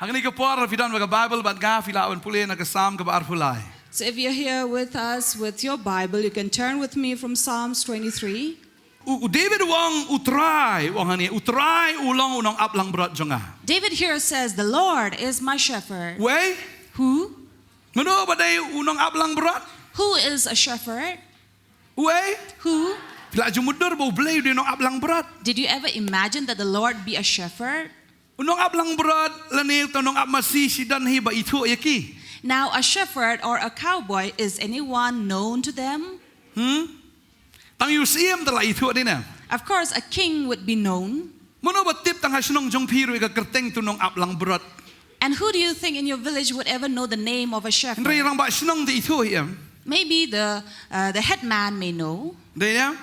Hangni kapor fidan baga Bible bat ga filawan pulih na kasam kabar pulai. So if you're here with us with your Bible, you can turn with me from Psalms 23. David wang utrai wang hani utrai ulang unang Nongap Langbrot jonga. David here says, the Lord is my shepherd. Way? Who? Mano badai unang Nongap Langbrot? Who is a shepherd? Way? Who? Pila jumudur bau blay di Nongap Langbrot. Did you ever imagine that the Lord be a shepherd? Nongap Langbrot lanil to Nongap masih sidan hiba itu yaki. Now a shepherd or a cowboy, is anyone known to them? Tang Yusiam telah itu adina. Of course, a king would be known. Mano batip tang hasinong jong piru ika kerteng tu Nongap Langbrot. And who do you think in your village would ever know the name of a shepherd? Henry rang ba sinong di itu hiam. Maybe the headman may know. Dia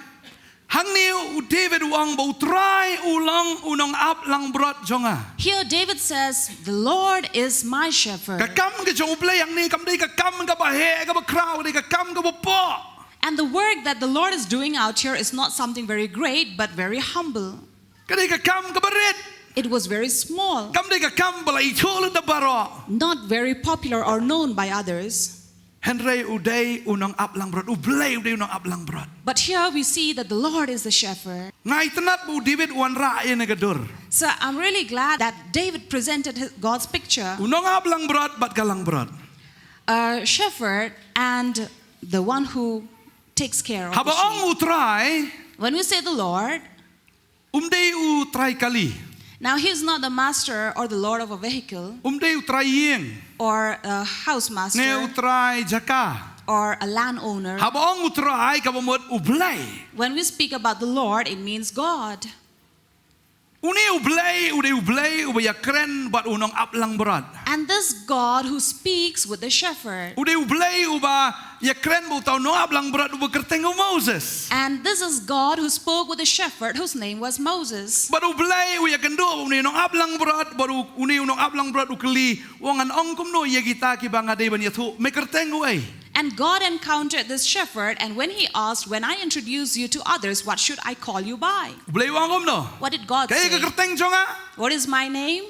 hang niu David wang bau try ulang unang Nongap Langbrot jonga. Here David says, the Lord is my shepherd. Kakam ke jong play yang ni kam dei kakam ka bahe ka ba crowd dei kakam ka po. And the work that the Lord is doing out here is not something very great, but very humble. Kadai kakam ka barit. It was very small, Kam dei kakam bala itol da baro. not very popular or known by others. Henry uday unang Nongap Langbrot ublay uday unang Nongap Langbrot. But here we see that the Lord is the shepherd. Ngai tenat bu David wan ra ina gadur. So I'm really glad that David presented God's picture, Unang Nongap Langbrot bat ka Langbrot. a shepherd and the one who takes care of the sheep. Habaong utray When we say the Lord, umday utray kali. now He's not the master or the Lord of a vehicle Umday utray yeng. or a house Ne master utray jaka. or a landowner. Habaong utray kabamot ublay. When we speak about the Lord, it means God. Uni ublay uday ublay ubaya kren bat unang Nongap Langbrot. And this God who speaks with the shepherd. Uday ublay uba ya kren bu tau Nongap Langbrot uba kerteng Moses. And this is God who spoke with the shepherd whose name was Moses. Baru ublay uya kendo uni Nongap Langbrot baru uni Nongap Langbrot ukeli wangan ongkum no ya kita ki banga dei ban ya tu me kerteng uai. And God encountered this shepherd, and when he asked, when I introduce you to others, what should I call you by? Ublay wangom no. What did God Kaya say? ka kerteng jonga. What is my name?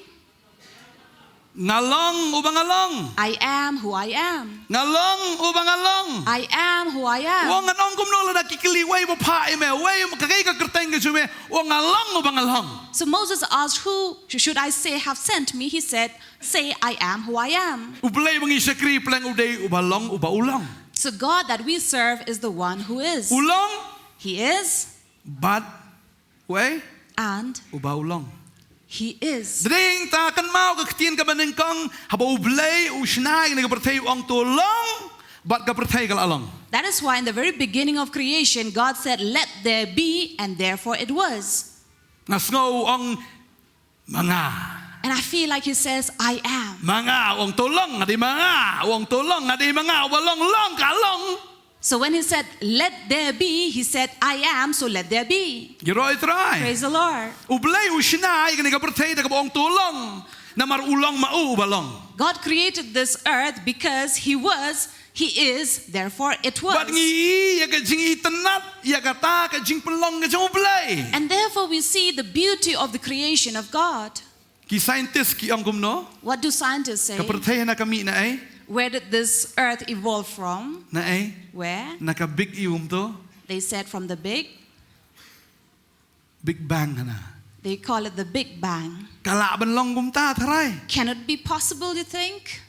Ngalong ubang ngalong. I am who I am. Ngalong ubang ngalong. I am who I am. Wangan ongkum no la kikili way mo pa ime way mo kagay ka kerteng ka jume wang ngalong ubang ngalong. So Moses asked, who should I say have sent me? He said, say I am who I am. Ublay mangi sakri pleng uday ubalong uba ulong. So God that we serve is the one who is. Ulong He is bad way and uba ulong. He is. Dring ta kan mau ka ktien ka banengkong haba ublay usnay nga pertay ong tulong bat ka pertay kal along. That is why in the very beginning of creation, God said, let there be, and therefore it was. Ngasngaw ang mga And I feel like He says, I am. mga ong tulong adi mga ong tulong adi mga walong long kalong. So when He said, let there be, He said, I am, so let there be. Giroy try. Praise the Lord. Ublay usnay nga pertay ka ong tulong na marulong mau balong. God created this earth because He was, He is, therefore it Bat was. ngi ya ka jing itanat ya kata ka jing pelong ka jing ublay. And therefore we see the beauty of the creation of God. Ki scientist ki ang gumno What do scientists say? ka pertay na kami na ay Where did this earth evolve from? na ay Where? naka big ium to They said from the Big Bang na. they call it the Big Bang. Kalaban long gumta taray. Can it be possible, you think?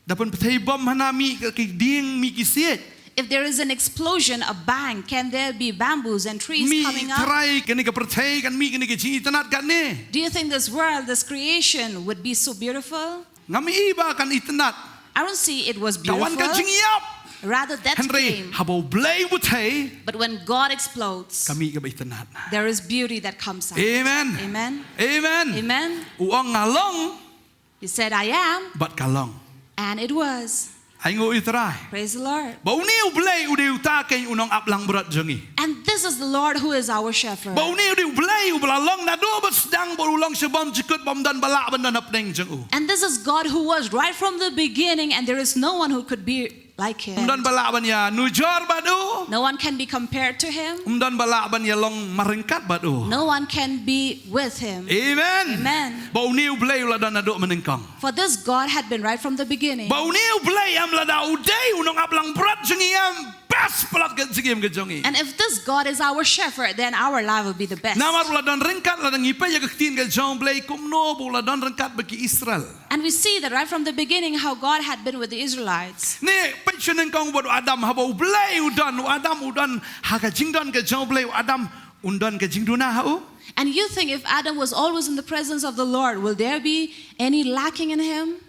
Dapan patay bom hanami ki ding mi kisit. If there is an explosion, a bang, can there be bamboos and trees Mi coming up? taray kani ka pertay kan mi kani ka jing itanat kan ni. Do you think this world, this creation would be so beautiful? Ngami iba kan itanat. I don't see it was Kawan ka beautiful. jing yap. Rather, that's Henry flame. habo blay butay But when God explodes, kami ka ba itanat. there is beauty that comes out. Amen. Amen. Amen. Amen. Uang ngalong He said, I am, bat kalong. and it was. Ay ngo itray. Praise the Lord. Bauni ublay uday utakay unang Nongap Langbrot jongi. And this is the Lord who is our shepherd. Bauni uday ublay ubalalong na do bat sedang bolulong sebam jikut bam dan balak ban dan apneng jong u. And this is God who was right from the beginning, and there is no one who could be like him. Dan balak banya nujor badu. No one can be compared to him. Dan balak banya long maringkat badu. No one can be with him. Amen. Amen. Bau niu blay ula dan aduk menengkang. For this God had been right from the beginning. Bau niu blay am lada udai Nongap Langbrot jengiam best pelat ke jengim ke jongi. And if this God is our shepherd, then our life will be the best. Namar ula dan ringkat ula dan ngipai ya ketin ke jong blay kumno ula dan ringkat bagi Israel. And we see that right from the beginning how God had been with the Israelites. Ni pension kong bodo Adam habau blay udan Adam udan haga jingdon ke jong blay Adam undan ke jingduna hau. And you think if Adam was always in the presence of the Lord, will there be any lacking in him?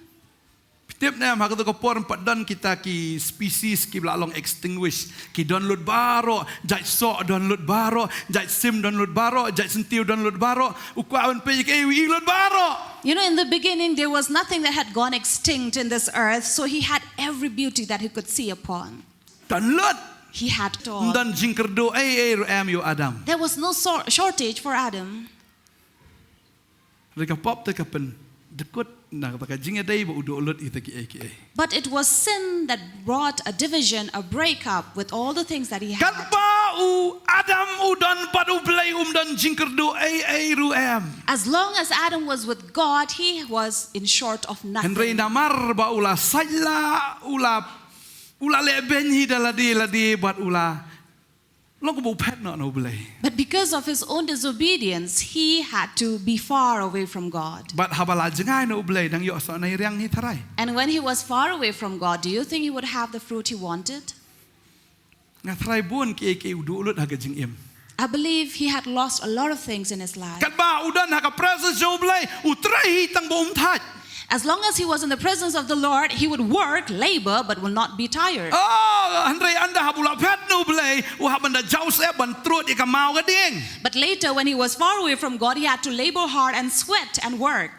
Tiap na haka to kapor padan kita ki species ki blalong extinguish ki download baro jai so download baro jai sim download baro jai sentiu download baro ukwawan pe ke wi load baro. You know, in the beginning there was nothing that had gone extinct in this earth, so he had every beauty that he could see upon. Download He had it all. dan jingkerdo am yo Adam. There was no shortage for Adam. Reka pop te kapen dekut na taka jinga dai ba udo lot ita ki. But it was sin that brought a division, a breakup with all the things that he Kan had. ba u Adam udan padu blay dan jingkerdo am. As long as Adam was with God, he was in short of Henry nothing. namar ba ula saila ula leben hi ladi buat ula lo ko bu pet no blay. But because of his own disobedience, he had to be far away from God. But habala jengai no blay dang yo so na riang hi tarai. And when he was far away from God, do you think he would have the fruit he wanted? Nga tarai bun ki udu ulut haga jingim. I believe he had lost a lot of things in his life. Kan ba udan haga presence jo blay utrai hi tang bom thaj. As long as he was in the presence of the Lord, he would work, labor, but will not be tired. Oh, Henry anda habula pet no blay u habanda jaus e ban trut i kamau ga ding. But later, when he was far away from God, he had to labor hard and sweat and work.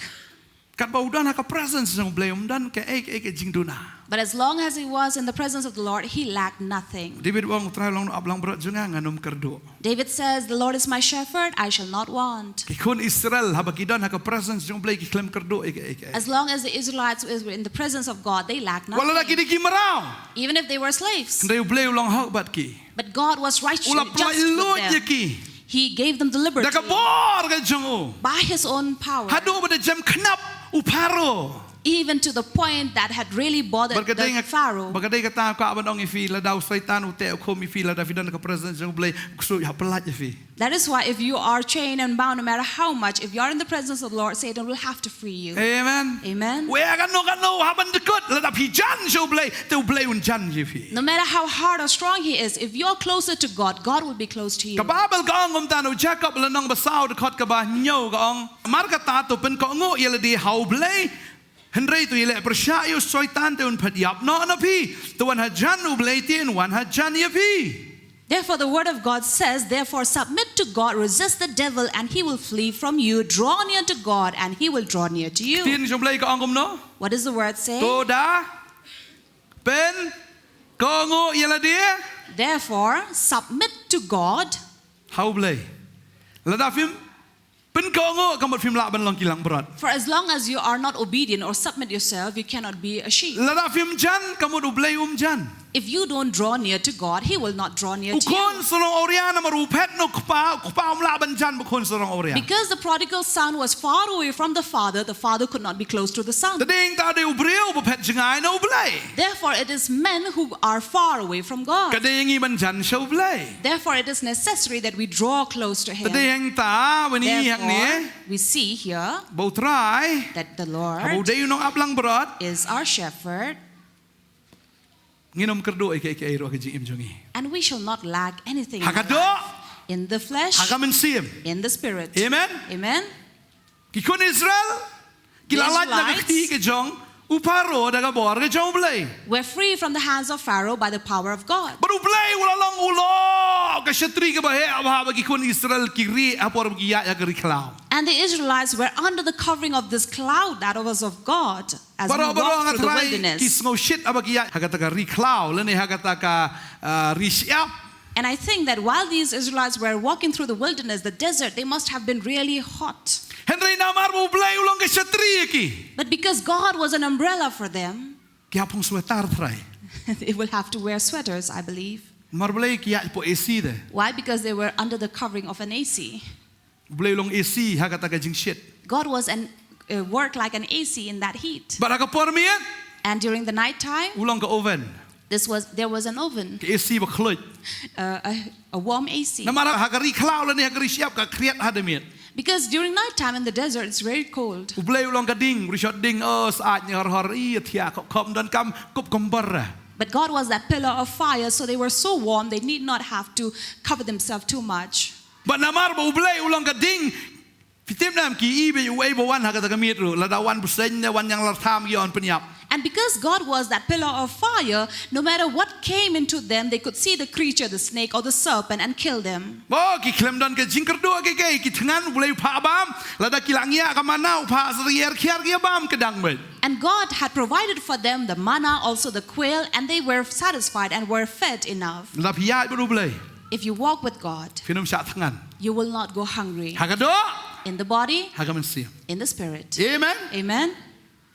Kan ba udan haga presence jo blay dan ke jingduna. But as long as he was in the presence of the Lord, he lacked nothing. David wong trai long ablang berat jenga nganum kerdo. David says, "The Lord is my shepherd, I shall not want." Ki kun Israel habakidan haga presence jo blay ki klem kerdo As long as the Israelites were in the presence of God, they lacked Wala nothing. lagi di marau. Even if they were slaves. Ndai blay ulang hak bat ki. But God was righteous Ula just plai with lot ye them. ki. He gave them the liberty Da ka bor ga jongo. by his own power, Hadu bada jam knap uparo. even to the point that had really bothered the Pharaoh. Bagay kata ka abang ifi la daw saitan ute ko mi fi la da fidan ka presence jo blay so ya pelat ifi. That is why if you are chained and bound, no matter how much, if you are in the presence of the Lord, Satan will have to free you. Amen. Amen. We kan no haban dekut la da pi jan jo blay te blay un jan ifi. No matter how hard or strong he is, if you're closer to God, God will be close to you. Ka babel ka ong tanu Jacob la nong basaw de khot ka ba nyo ka ong mar ka ta to pen ko ngo yele di how blay Henry tu yele persyayo soitan te un padiap no na pi to wan ha jan u blay ti en wan ha jan ye pi. Therefore, the word of God says, "Therefore, submit to God, resist the devil, and he will flee from you. Draw near to God, and he will draw near to you." Tin jo blay ka ong no. What does the word say? To da pen ko ngo yele dia Therefore, submit to God. how blay. La da film pen ko ngo kamot film la ban long kilang berat. For as long as you are not obedient or submit yourself, you cannot be a sheep. La da film jan kamot u blay jan. If you don't draw near to God, he will not draw near to Ukon you. sorong oriana maru pet no kpa umla ban jan bukon sorong oriana. Because the prodigal son was far away from the father could not be close to the son. Tading ta de ubreu bu pet jengai no blay. Therefore, it is men who are far away from God. Kading i ban jan show blay. Therefore, it is necessary that we draw close to him. Tading ta wani hang ni Therefore, we see here bau try that the abu Lord de Nongap Langbrot is our shepherd, nginom kerdo ke ro ke jim jongi. and we shall not lack anything in our Hakado life. In the flesh, hakamen sim. in the spirit. Amen. Amen. Kikon Israel kilalat na kakti ke jong uparo daga bor ke jong blay. We're free from the hands of Pharaoh by the power of God. Baru blay wala long ulo ke shatri ke bahe abha kikon Israel kiri apor giya ya ke riklau. And the Israelites were under the covering of this cloud that was of God as we Baro walked through the ngatrai wilderness. kisngo shit abagia hagataka riklau lene hagataka rishyap. And I think that while these Israelites were walking through the wilderness, the desert, they must have been really hot. Henry namar mo blay ulong ke shatri ki. But because God was an umbrella for them, Kya pong sweatar try. They will have to wear sweaters, I believe. Mar boleh kia po AC de. Why? Because they were under the covering of an AC. Boleh long AC ha kata ka jing shit. God was worked like an AC in that heat. Bara ka por mian. And during the night time, Ulong ka oven. there was an oven, Ka AC ba khloit. a warm AC. Na mara ha ka ri khlau la ni ha ka ri siap ka kriat ha de mian. Because during night time in the desert, it's very cold. Boleh ulong ka ding, ri shot ding saat ni har I thia khom dan kam kup kombar. But God was that pillar of fire, so they were so warm, they need not have to cover themselves too much. But namar ba boleh ulong ka ding. Fitim nam ki I be u ba wan ha ka ta ka mit ru la da wan puseng ne wan yang la tham yon penyap. And because God was that pillar of fire, no matter what came into them, they could see the creature, the snake or the serpent, and kill them. Bo ki klem don ke jingker do ke ki tngan boleh pha bam la da ki langia ka manau pha srier khiar ki bam kedang me. And God had provided for them the manna, also the quail, and they were satisfied and were fed enough. La pia bu boleh. If you walk with God, Finum sha tngan. you will not go hungry. Ha ka do In the body, ha ka men sia. in the spirit. Amen. Amen.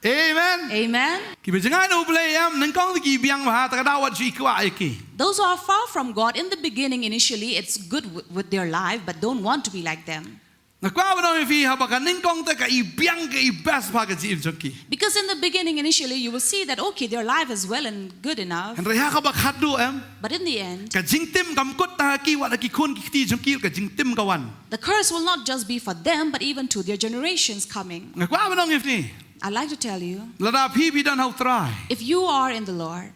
Amen. Amen. Ki be jangan u boleh am nang kong ki biang ha ta ka da wat ji kwa ki. Those who are far from God, in the beginning, initially, it's good with their life, but don't want to be like them. Na kwa ba no fi ha ba ka ning kong ta ka I biang ka I best pa ka ji ki. Because in the beginning, initially, you will see that, okay, their life is well and good enough. Hen re ha ka ba khat do am. But in the end, Ka jing tim kam kot ta ki wa ki khun ki ti ki ka jing tim ka wan. the curse will not just be for them, but even to their generations coming. Na kwa ba no ni. I'd like to tell you, La da phi bi dan how try. if you are in the Lord,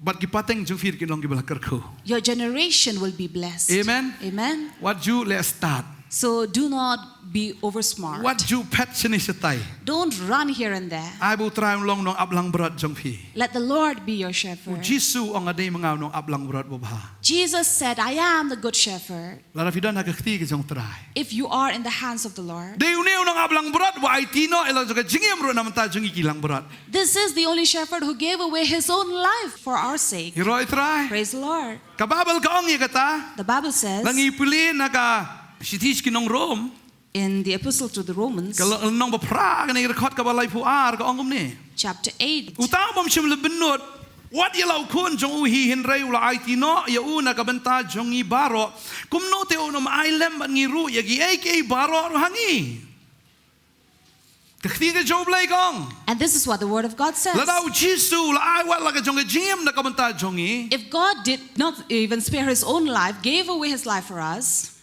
But ki pateng jung fir ki long ki bala kar ko. your generation will be blessed. Amen. Amen. What you let's start. So do not be oversmart. What you pet sini setai. Don't run here and there. I bu try long Nongap Langbrot jong phi. Let the Lord be your shepherd. Jisu ong ade mangaw Nongap Langbrot bo ba. Jesus said, I am the good shepherd. La da fi dan ha ka khti ki jong try. If you are in the hands of the Lord. De uni Nongap Langbrot wa ai tino elo ka jingem ro nam ta jong ki Langbrot. This is the only shepherd who gave away his own life for our sake. Hiro try. Praise the Lord. Ka babel ka ong ye kata. The Bible says Langi pulin na ka sitich ki nong Rome. in the epistle to the Romans, Ka nong ba pra ka ni record ka balai pu ar ka ongom ni. chapter 8, Utang bom sim le benut. What ye lau kun jong u hi hin rei ula ai tino ya u na ka benta jong I baro. Kum no te unom ai lem ngi ru ya gi ai ke baro ru hangi. Ka khti ka jong blai kong. and this is what the word of God says. La dau Jisu la ai wa la ka jong jim na ka benta jong I. If God did not even spare his own life, gave away his life for us,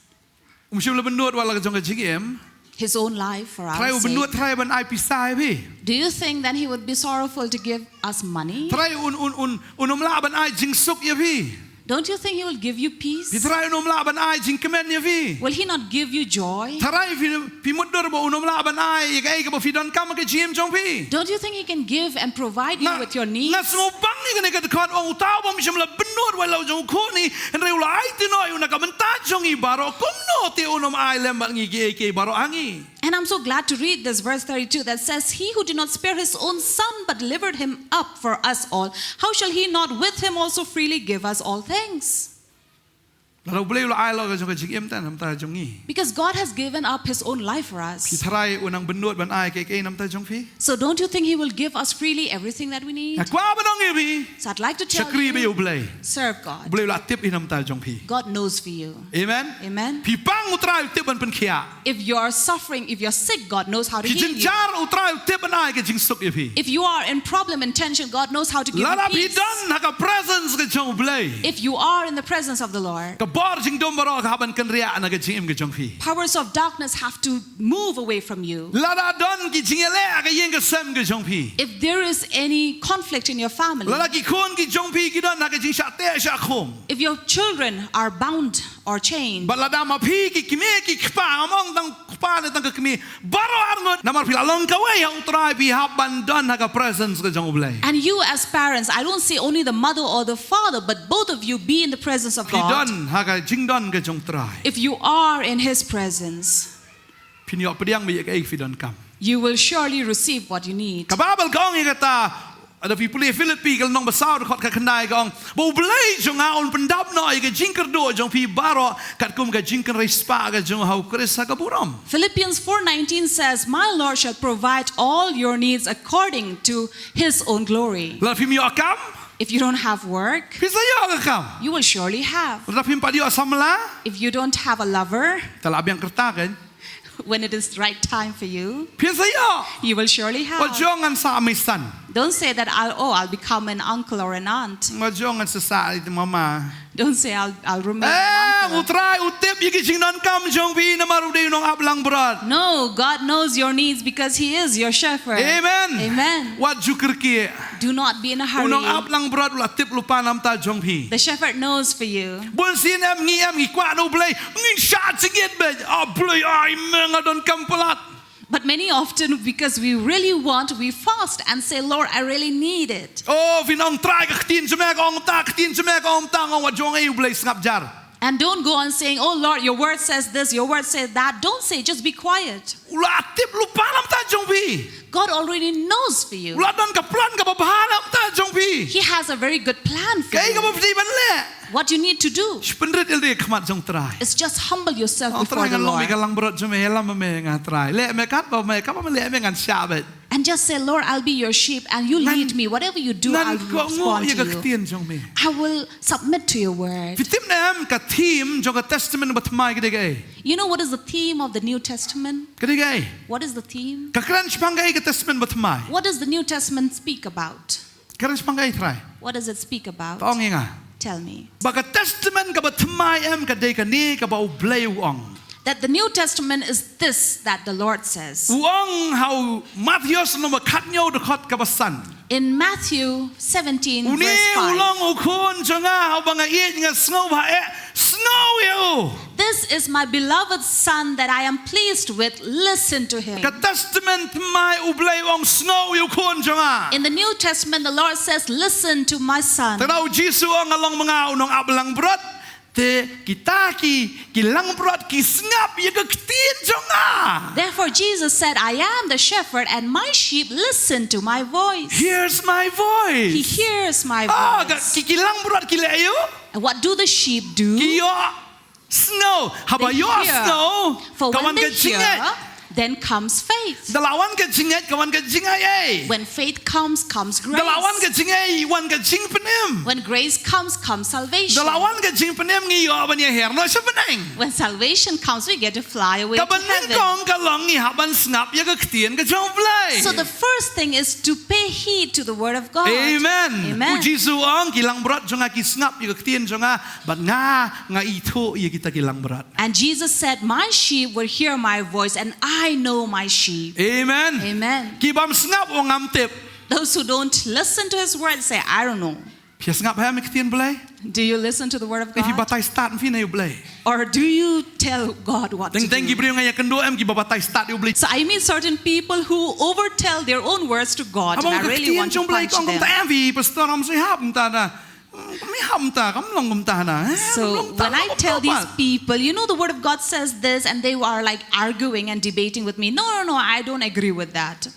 Sim le benut wa la ka jong jim. his own life for Try u our benut sake, try ban ai pisai bi. do you think that he would be sorrowful to give us money? Try unom la ban ai jing suk ya bi. Don't you think he will give you Pi peace? try unom la ban ai jing kemen ya bi. Will he not give you joy? Try pi mudur bo unom la ban ai ya kai ka bo fi don kam ka jim jong bi. Don't you think he can give and provide you with your needs? Na smo bang ni ka ka kon ong tao bom sim la benut wa lo jong ko ni en re ula ai ti no yu na ka benta jong I baro kum no te unom ai lem ngi ke baro angi. And I'm so glad to read this verse 32 that says, he who did not spare his own son but delivered him up for us all, how shall he not with him also freely give us all things? La lo boleh ula ai lo ka jong jing em ta nam ta jong I. Because God has given up his own life for Pi us. try unang benut ban ai ke nam ta jong fi. So don't you think he will give us freely everything that we need? Na kwa ba dong bi. So I'd like to tell Sakri be you, u boleh. serve God. Boleh ula tip I nam ta jong fi. God knows for you. Amen. Amen. Pi pang utrai tip ban pen khia. If you're suffering, if you're sick, God knows how to Ki heal jing you. jar utrai tip ban ai ke jing suk ya fi. If you are in problem and tension, God knows how to give La you la pi peace. dan ha ka presence ke jong boleh. If you are in the presence of the Lord, Ka bor jing dom baro ka ban kan ria na ke jing em ke jong fi. powers of darkness have to move away from you. La da don ki jing ele ka yeng ke sem ke jong fi. If there is any conflict in your family, La la ki khon ki jong fi ki don na ke jing sha te sha khom. if your children are bound or chained, Ba la da ma phi ki kime ki khpa among dang khpa ne dang ka kime baro arngot na mar phi la long ka we ha utrai bi ha ban don ha ka presence ke jong boleh. and you as parents, I don't say only the mother or the father, but both of you be in the presence of Pi God. don ha ka jing don ke jong trai. If you are in his presence, Pi nyok pediang bi ka fi don kam. you will surely receive what you need. Ka babel ka ong i kata ada fi puli Philippi kal nong basau khot ka khandai ka ong bo blai jong a on pendap no i ka jingker do jong fi baro kat kum ka jingker respa ka jong hau kris ka buram. Philippians 4:19 says, my Lord shall provide all your needs according to his own glory. La fi mi akam If you don't have work, พิสยาก็ค you will surely have. ำรับพิมพ์ปฏิวัติสำละ If you don't have a lover, แต่ละเบียงกระตากัน when it is the right time for you, พิสยา you will surely ว่า have. จ้องกันสามีสัน Don't say that I'll become an uncle or an aunt. ว่าจ้องกันศึกษาอีกมา Don't say I'll remain อุ an ตราย uncle. อุติบยิกิจิงนอนกำจงพีนมารุดีน้องอับลังบรัด No, God knows your needs because He is your shepherd. Amen. Amen. ว่าจุกรเกีย Do not be in a น้องอับ hurry. ลังบรัดละติบลุปาน้ำตาจงพี The shepherd knows for you. บนซีนงี้กว่านูเปลยงี้ชาจิเกตเบจอับเปลยไอ้เมืองอดอนกัมพลัด But many often, because we really want, we fast and say, Lord, I really need it. โอ้พี่น้องตรายกับทีนจะแม่กองตาทีนจะแม่กองตางว่าจงไอ้เปลยสงับจาร And don't go on saying, oh Lord, your word says this, your word says that. Don't say, just be quiet. ละติบลุปาน้ำตาจงพี God already knows for you. ละดอนกับพลันกับบ้าน้ำตาจงพี He has a very good plan แก for กับ you. พี่มันแหละ What you need to do สเป็นเรื่องเรียกขมัดจงตราย is just humble yourself ตรา before ยกัน the ลงมี Lord. กำลังบรดจะไม่เห็นละมันไม่งานตรายเละไม่กัดบ่ไม่กัดบ่ไม่เละไม่งานชาเบ็ด And just say, Lord, I'll be your sheep and you lead me. Whatever you do, นั่น I'll ก็โง่ respond ยังกับเตี to ย you. นจงมี I will submit to your word. ฟิติมเนี่ยกับทีมจงกับ testament บัตรไม้ก็ได้ไง You know what is the theme of the New Testament? ก็ได้ไง What is the theme? กับกระนั้นชังไงกับ testament บัตรไม้ What does the New Testament speak about? กระนั้นชังไงไทย What does it speak about? ต้องยังไง Tell me. บัก testament กับบัตรไม้กับได้กันนี่กับเอาเบลวอง That the New Testament is this that the Lord says. วองเฮามัทธิวสนมาคัดเงาดุขัดกับสัน In Matthew 17 อุนี่ verse อุลอง 5. อุคนจงอาเฮาบังเอียงสโนว์พาเอสโนว์ยู This is my beloved son that I am pleased with. Listen to him. กับ testament ไม้อุเบลวองสโนว์ยูคนจงอา In the New Testament, the Lord says, listen to my son. แต่เราจีซูองลองมงเอาน้องอับลังบรดเตkita ki lang brot ki snap ye ka ktien jonga. Therefore, Jesus said, I am the shepherd and my sheep listen to my voice. Here's my voice. He hears my Ah, voice. ki lang brot ki leyo. And what do the sheep do? Ki yo snow. Haba They yo hear. snow. For Kawan when they ka hear, jinget. then comes faith. Dalawan ka jinget kawan ka jingay ay. When faith comes Dalawan ka grace. jingay wan ka jing penem. When grace comes salvation. Dalawan ka jing penem ngiyo ban ye her no sa peneng. When salvation comes, we get to fly away to Kaban ning heaven. kong ka long ni haban snap ye ka ktien ka jong play. So the first thing is to pay heed to the word of God. Amen. Amen. Uji suang kilang berat jonga kisngap ye ktien jonga bat nga itu ye kita kilang berat. And Jesus said, my sheep will hear my voice and I know my sheep. Amen. Amen. Kibam snap wong amtip. Those who don't listen to his word say, I don't know. Pia snap ha me ktien blay. Do you listen to the word of If you God? batai start fi na you blay. Or do you tell God what to Teng do? gibriyo nga kendo em ki batai start you blay. So I meet certain people who overtell their own words to God, and I really want to jong blay punch kong them. ta vi pastor am si hap ta na. Me ham ta kam long ta na. So when I tell these people, you know, the word of God says this, and they are like arguing and debating with me. No, I don't agree with that.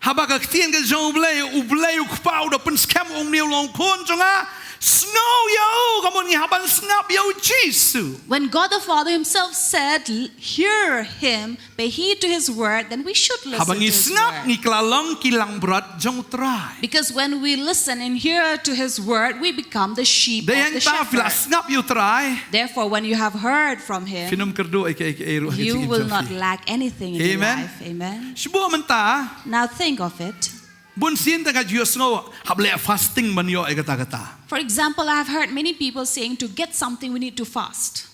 Habak ktien ka jong blay u blay u kpau da pen scam ong niu long kon jonga. Snow yo kamon ngi haban snap yo Jesus. When God the Father himself said, hear him, pay heed to his word, then we should listen Habang to his isnap word. ni klalong kilang berat jong try. Because when we listen and hear to his word, we become the sheep of Dayang the ta fila shepherd. snap you try. Therefore, when you have heard from him, Finum kerdo ay ero. you will not lack anything in your Amen. life. Amen. Sibo man ta Now think of it. bun sin ta ka Dios ngo hable fasting man yo ay kata. For example, I have heard many people saying to get something we need to fast.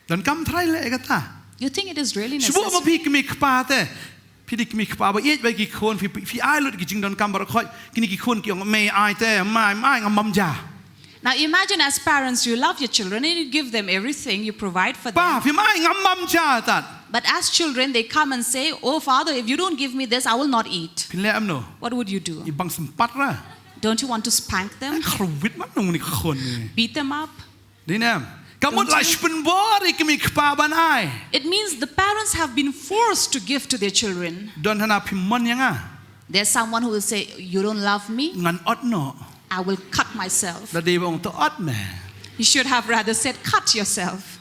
Dan kam try le ay kata. You think it is really Sibo ma necessary? pi kmi kpa te. Pidik mi kpa ba yet ba ki khon fi ai lut ki jing don kam bar khoi kini ki khon ki ong me ai te mai ngam ja. Now imagine as parents, you love your children and you give them everything, you provide for Pa them. fi mai ngam ja tat. But as children, they come and say, oh Father, if you don't give me this, I will not eat. Pin le am no. What would you do? Ibang sempat ra. Don't you want to spank them? Khruwit man nong ni khon ni. Beat them up? Dinam. Kamot Don't la you? spin bori kmi kpa ban ai. It means the parents have been forced to give to their children. Don hana pimon yang ah. There's someone who will say, you don't love me? Ngan ot no. I will cut myself. La de bong to ot me. You should have rather said, cut yourself.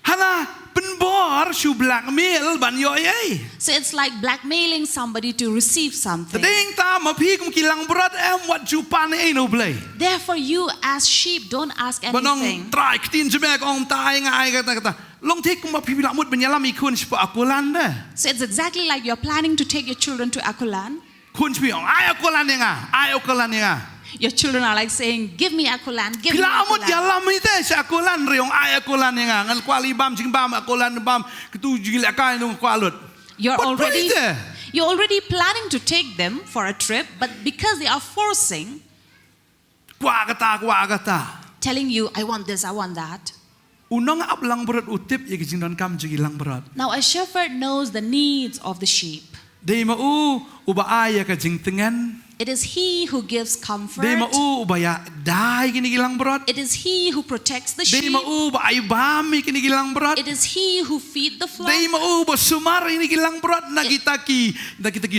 Hana penbor bor shu blackmail ban yo ai. So it's like blackmailing somebody to receive something. Tading ta ma phi kum ki langbrot em wat chu pan ai no blai. Therefore, you as sheep don't ask Banong anything. try ktin jeme ong tai ngai kata. Long thik kum ma phi la mut ban yalam I kun spa akulan de. So it's exactly like you're planning to take your children to Akulan. Kun spi ong ai akulan nga, ai akulan nga. Your children are like saying, give me Akulan, give me Pila amut Akulan. yalam ite sa akulan riong ay akulan nga ngan kwali bam jing bam akulan bam ketu jing la kai nung kwalut. You're But already planning to take them for a trip, but because they are forcing, kwa kata. telling you, I want this, I want that. Unong ap langbrot utip ye jing don kam jing langbrot. Now a shepherd knows the needs of the sheep. Dei ma uba ay ka jing tengen. It is he who gives comfort. Dei ma uba ya dai kini langbrot. It is he who protects the Dei sheep. ma uba ay bami kini langbrot. It is he who feeds the flock. Dei ma uba sumar ini langbrot nagita ki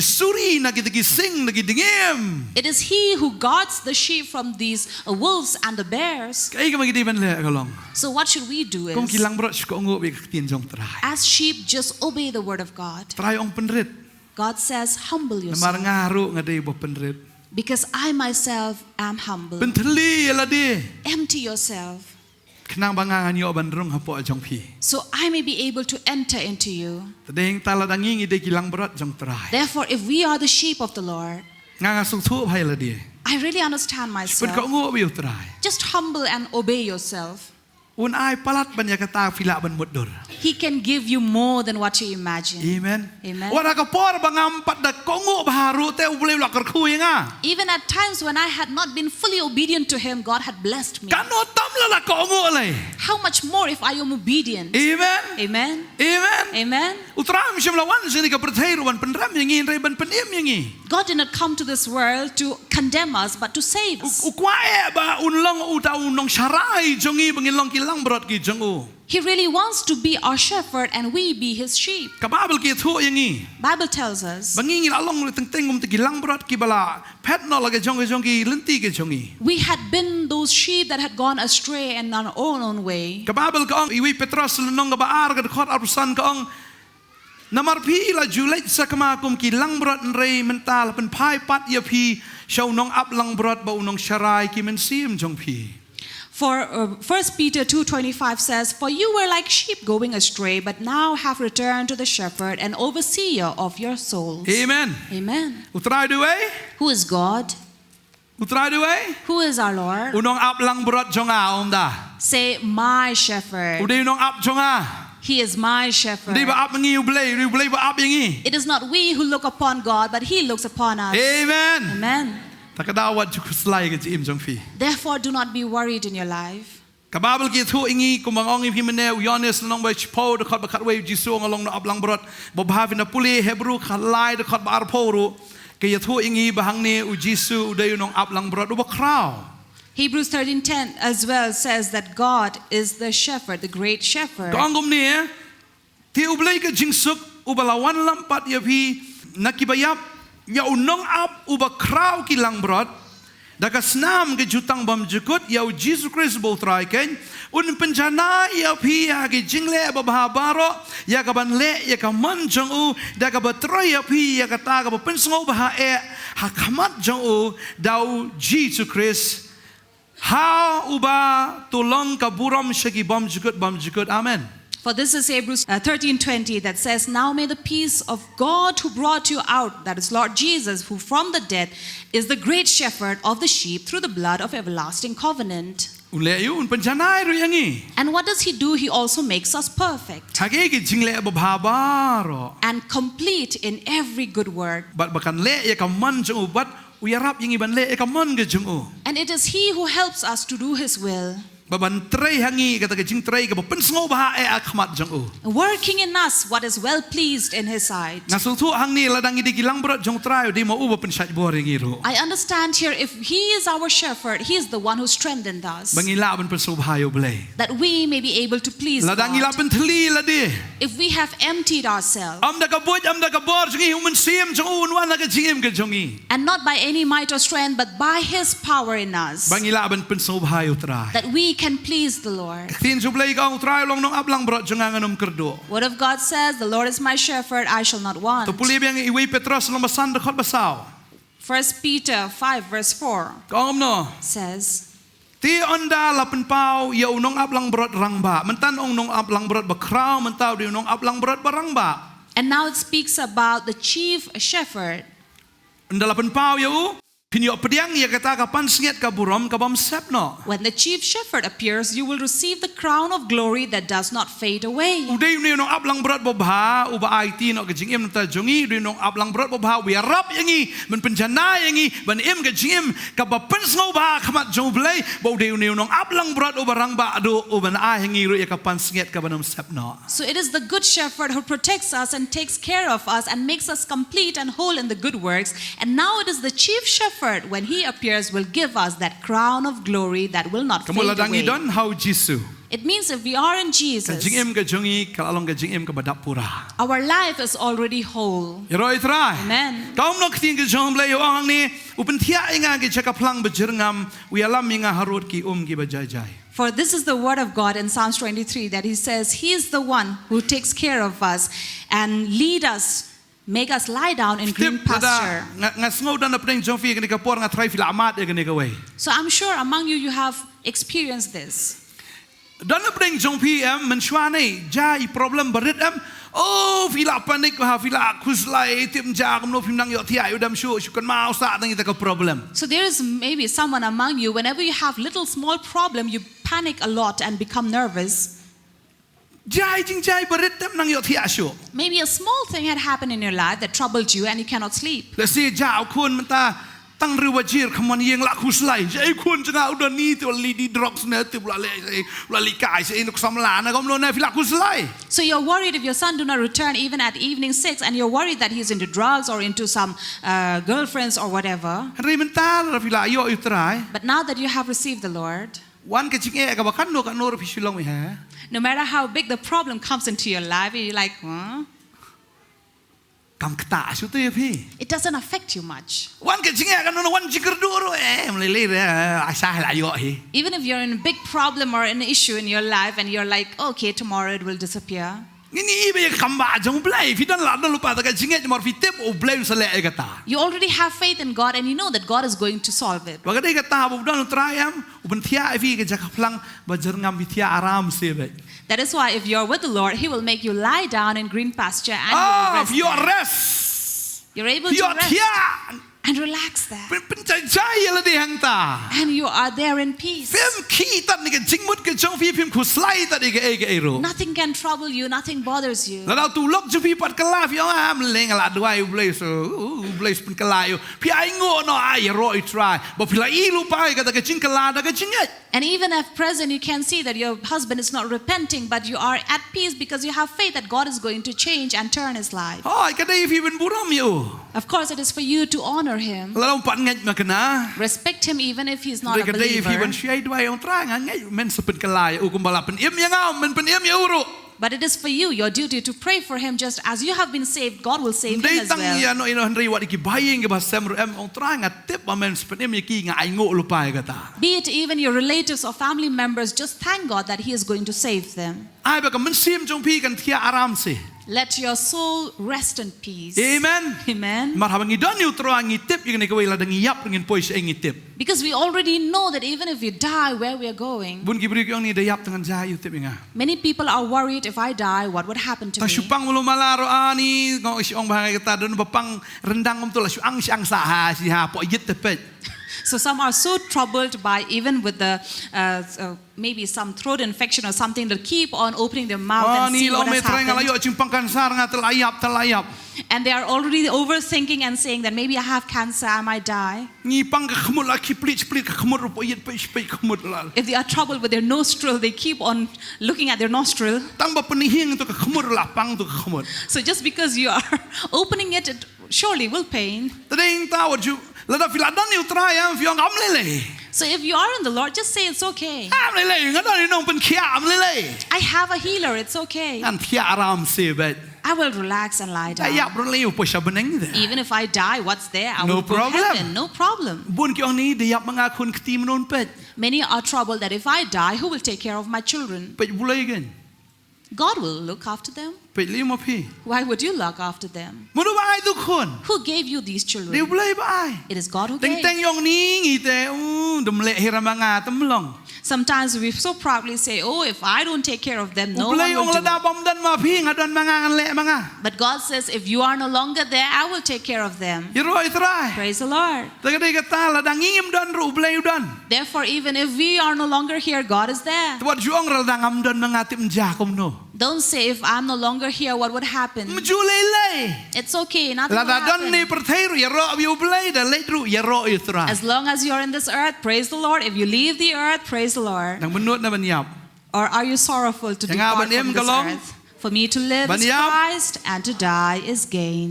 suri nagita ki sing nagidingem. It is he who guards the sheep from these wolves and the bears. Kay ka magidi ban le kalong. So what should we do Kung is, kilang brot ko ngo bi tien jong try. as sheep, just obey the word of God. Try ong penrit. God says, humble Namar yourself. ngaru nga day bo penrit. Because I myself am humble. Penteli ala di. Empty yourself, Kenang bangangan yo bandrong hapo jong pi. so I may be able to enter into you. Tadeng taladanging ide kilang brot jong try. Therefore, if we are the sheep of the Lord, Nga sung thu bhai la di. I really understand Pen ko myself. ngo bi try. Just humble and obey yourself. Un ai palat ban ya kata fila ban mudur. He can give you more than what you imagine. Amen. Amen. Wala ka por bangam pat da ko ngo baharu te ubule la kar khu nga. Even at times when I had not been fully obedient to Him, God had blessed me. Kano tam la ko ngo lai. How much more if I am obedient? Amen. Amen. Amen. Amen. Utram shim lawan sini ka perthairu ban penram yangi rai ban penim yangi. God did not come to this world to condemn us, but to save us. Ukwae ba unlong uta unong sharai jongi bangilong kilang brot ki jongu. He really wants to be our shepherd and we be His sheep. Kababel ki thu yangi. Bible tells us Bangingi along le teng um ti kilang brot ki bala pet no lage jongi lenti ke jongi. we had been those sheep that had gone astray and on our own way. Kababel ka ong iwi Petros nong ba ar ka khot arsan ka ong namar pi la julai sakama kum kilang brot rei mental pen pai pat ya pi shau nong ap lang brot ba unong sharai ki men sim jong pi. For 1 Peter 2:25 says, for you were like sheep going astray, but now have returned to the shepherd and overseer of your souls. Amen. Amen. Utrai duwe? Who is God? Utrai duwe? Who is our Lord? Unong ap lang brot jonga om da. Say, my shepherd. Uday unong ap jonga. He is my shepherd. Di ba ap ngi ublay ba ap yangi. It is not we who look upon God, but He looks upon us. Amen. Amen. Takadawat jukuslay ke im jong fi. Therefore, do not be worried in your life. Kababel ki thu ingi kumangong im himene Yohanes nong ba chpo de khot ba khat we jisu ngalong no ap lang brot bo bhavi na puli Hebrew khalai de khot ba ar phoru ke thu ingi bahang ne u jisu uday unong ap lang brot u ba kraw. Hebrews 13:10 as well says that God is the shepherd, the great shepherd. Kangom ni ti ublay ke jingsuk u balawan lampat ya pi nakibayap ya unong ap u ba kraw ki lang brot daga snam ke jutang bam jukut ya Jesus Christ bo trai ken un penjana ya pi ya ke jingle ba baro ya ka ban le ya ka man jong u daga ba troy ya pi ya ka ta ka ba pensngo ba ha kamat jong u dau Jesus Christ ha uba tulong ka buram shagi bam jukut amen. For this is Hebrews 13:20 that says, now may the peace of God who brought you out, that is Lord Jesus, who from the dead is the great shepherd of the sheep through the blood of everlasting covenant. Ule yun penjanai ru yangi. And what does He do? He also makes us perfect Hage ki jingle ba baro. and complete in every good work. Bat bakan le ya ka man jong u bat uyarap yangi ban le ya ka man ge jong u. And it is He who helps us to do His will, Baban tray hangi kata ke jing tray ka ba pensngo ba akmat jong u. working in us what is well pleased in His sight. Ngasul thu hang ni ladang idi kilang brot jong tray di mo u ba pensaj boring iru. I understand here, if He is our shepherd, He is the one who strengthened us, Bangila ban penso bhayo blay. that we may be able to please Ladang ila God. pentli ladi. If we have emptied ourselves, Am da ka boj am da ka bor jong human sim jong u wan ka jingim ke jongi. and not by any might or strength, but by His power in us, Bangila ban penso bhayo tray. that we can please the Lord. Tin jublay ka utray long Nongap Langbrot jangan anum kerdo. Word of God says, the Lord is my shepherd, I shall not want. To puli yang iwi Petros long basan dekot basaw. 1 Peter 5 verse 4 Kaom no. says, Ti onda lapen pau ya Nongap Langbrot rangba. Mentan ong Nongap Langbrot bakraw mentau di Nongap Langbrot barangba. and now it speaks about the chief shepherd. Onda lapen pau ya Pinyok pediang ya kata kapan singet kaburom kabam sepno. When the chief shepherd appears, you will receive the crown of glory that does not fade away. Uday ni Nongap Langbrot babha uba IT no kajingim nta jongi di Nongap Langbrot babha wiarap yangi men penjana yangi ban im kajingim kabapen sngo ba kamat joblay bo uday ni Nongap Langbrot ubarang ba ado uban a yangi ru ya kapan singet kabanam sepno. So it is the good shepherd who protects us and takes care of us and makes us complete and whole in the good works. And now it is the chief shepherd, when he appears, will give us that crown of glory that will not fade Kamu ladang away. idon how Jisu. It means if we are in Jesus, Kajingim kajongi kalalong kajingim kabadap pura. our life is already whole. Yero itray. Amen. Kaum no kting kajong blay ang ni upen tia inga ki chakaplang bajirngam wialam inga harut ki ki bajajay. For this is the word of God in Psalms 23 that he says, he is the one who takes care of us and lead us, make us lie down in green pasture. So I'm sure among you, you have experienced this. Dan pring jong PM mensuane jai problem berit oh vila panik ha vila kuslai tim jam no pimnang yo tiai udam shu kan mau sa tang kita problem. So there is maybe someone among you, whenever you have little small problem, you panic a lot and become nervous. Jai jing jai berit nang yo tiai shu. Maybe a small thing had happened in your life that troubled you and you cannot sleep. Let's see jao kun menta tang riwajir khaman yeng la kuslai jai kun janga udan ni to li di drugs na tu la kai se inuk samla na kom lo na vila kuslai. So you're worried if your son do not return even at evening 6, and you're worried that he's into drugs or into some girlfriends or whatever. Ri mental vila yo utrai. But now that you have received the Lord, Wan kaching ka bakan no kanor pi Shillong mi ha. no matter how big the problem comes into your life, you're like, huh? Kam kata su tu pi. It doesn't affect you much. Wan kaching ka no wan jikir duro melele asah la yo hi. Even if you're in a big problem or an issue in your life and you're like, okay, tomorrow it will disappear. Ini ibe kamba jong play fi dan la lupa ta kaching mor fi tep o blame sale kata. You already have faith in God and you know that God is going to solve it. Bagay kata bu dan trayam uben tia fi ke jakaplang bajar ngam tia aram sebe. That is why if you're with the Lord, He will make you lie down in green pasture and you will rest there. You're able to rest and relax there. And you are there in peace. Nothing can trouble you, nothing bothers you. And even at present, you can see that your husband is not repenting, but you are at peace because you have faith that God is going to change and turn his life. Of course, it is for you to honor him. Respect him even if he's not a believer. But it is for you, your duty, to pray for him. Just as you have been saved, God will save him as well. Be it even your relatives or family members, just thank God that He is going to save them. Let your soul rest in peace. Amen. Amen. Because we already know that even if we die, where we are going. Many people are worried, if I die, what would happen to me? So some are so troubled by even with the maybe some throat infection or something, that keep on opening their mouth and see what has happened. And they are already overthinking and saying that maybe I have cancer, I might die. If they are troubled with their nostril, they keep on looking at their nostril. So just because you are opening it, it surely will pain. So if you are in the Lord, just say it's okay. อ้ามเลยงั้นตอนนี้น้องเป็นเขี้ยมเลย I have a healer, it's okay. อันเขี้ยอารามเสียไป I will relax and lie แต่ยับ down. รถเลี้ยวปวดชาบันนั่งเด้ Even if I die, what's there? I No will go to problem. heaven. No problem. บุญเกี่ยวนี้เดี๋ยวยับมังอาคุณตีมนุนเป็ด Many are troubled that if I die, who will take care of my children? เป็ดบุเลยกัน God will look after them. เป็ดเลี้ยวมาพี่ Why would you look after them? มนุษย์ว่าไอ้ทุกคน Who gave you these เดี๋ยว children? บุเลยไป It is God who แต่ง gave. แต่งยองนี้งี้แต่ดมเละเฮรามังอาตั้มลอง Sometimes we so proudly say, oh, if I don't take care of them, บุ no เลย one อง will ละ do ดา it. บอมดันมาพี่งัดดันมังอากันเละมังอา But God says, if you are no longer there, I will take care of them. ยิ่งรวยตราย Praise the Lord. แต่ก็ได้กตาละดังงี้มดันรูบุเลยดัน Therefore, even if we are no longer here, God is there. แต่ว่าช่วงเราดังอำดันมังอาติมจากมโน Don't say, if I'm no longer here, what would happen? มจูเลยเลย It's okay, nothing ละ will ดาดันใน happen. ประเทศอย่ารอวิวบุเลยแต่เละรู้อย่ารออิสรา As long as you're in this earth, praise the Lord. If you leave the earth, praise the Lord. ดังมนุษย์นะบัญญัติ Or are you sorrowful to อย่าง depart บันเอ็ม from ก็ this ลอง earth? For me to live บัน is ยับ Christ, and to die is gain.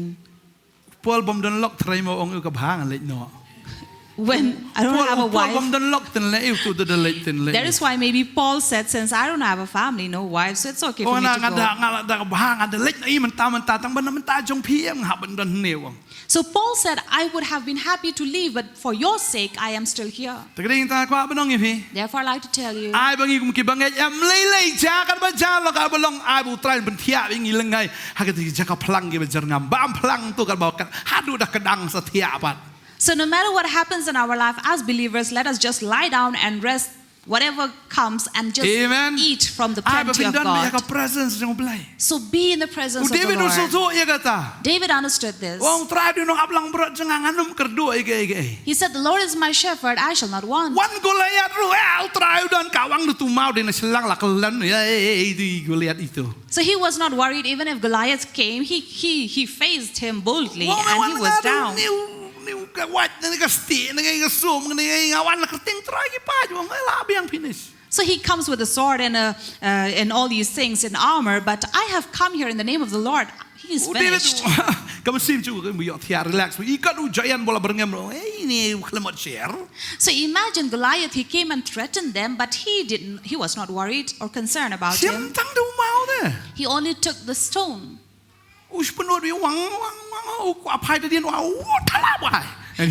พวกบอมดันล็อกไทรมาองค์อุกบางอะไรเนาะ When I พว don't ก have a บอม wife, ดันล็อกตันเละอิวตัวเดลิตันเละ that is why maybe Paul said, since I don't have a family, no wife, so it's okay โอ้ for me นา to งานดา go. งานดากบางอันเดเล็กนี่มันตาตั้งบันมันตาจงเพียงหับบันดันเหนียว So Paul said, I would have been happy to leave, but for your sake, I am still here. แต่ก็ได้ยินตาคว้าบันน้องยี่พี่ Therefore, I like to tell you, ไอ้บางทีกูมีบางอย่างเลยจ้ากันบ้าจ้าแล้วก็บันลองไอ้บุตรเป็นเทียบอย่างนี้เลยไงหากที่จะกับพลังกี่เป็นจงามบ้ามพลังตัวกันบอกกันหาดูดักกระดังสะเทียบัด so no matter what happens in our life as believers, let us just lie down and rest whatever comes and just Amen. eat from the ไอ้ plenty เป็น of ดันไปกับ God. presence จงไป So be in the presence of เดวิด the รู้สึก Lord. ตัวเองก็ตา David understood this. วงตราดูน้องอับลังบรอดจังงันนุ่มกระดูเอก He said, the Lord is my shepherd, I shall not want. วันกุลยัดรู้เอาตราดูนกาวังดูตัวมาดินฉลังหลักลันดีกุลยัดอีตัว So he was not worried even if Goliath came, he faced him boldly and he was down. นิวก็วัดนี่ก็สตินี่ก็สูมนี่ก็วันละก็ติ้งตรายกี่ป้าอยู่ว่าลาเบียงพินิช So he comes with a sword and all these things in armor, but I have come here in the name of the Lord. He is เดวิด finished. ก็มันซิมจู่ก็มีอย่างที่รีแลกซ์อีก็ดูใจยันบอลบริเงมเรานี่ขลุ่มเชียร์ So imagine Goliath, he came and threatened them, but he was not worried or concerned about เสียม him. ตั้งดูเมาเนี่ย He only took the stone. อุชปนวดวิวหวังอภัยเดียนว่าโอ้ทลาบไป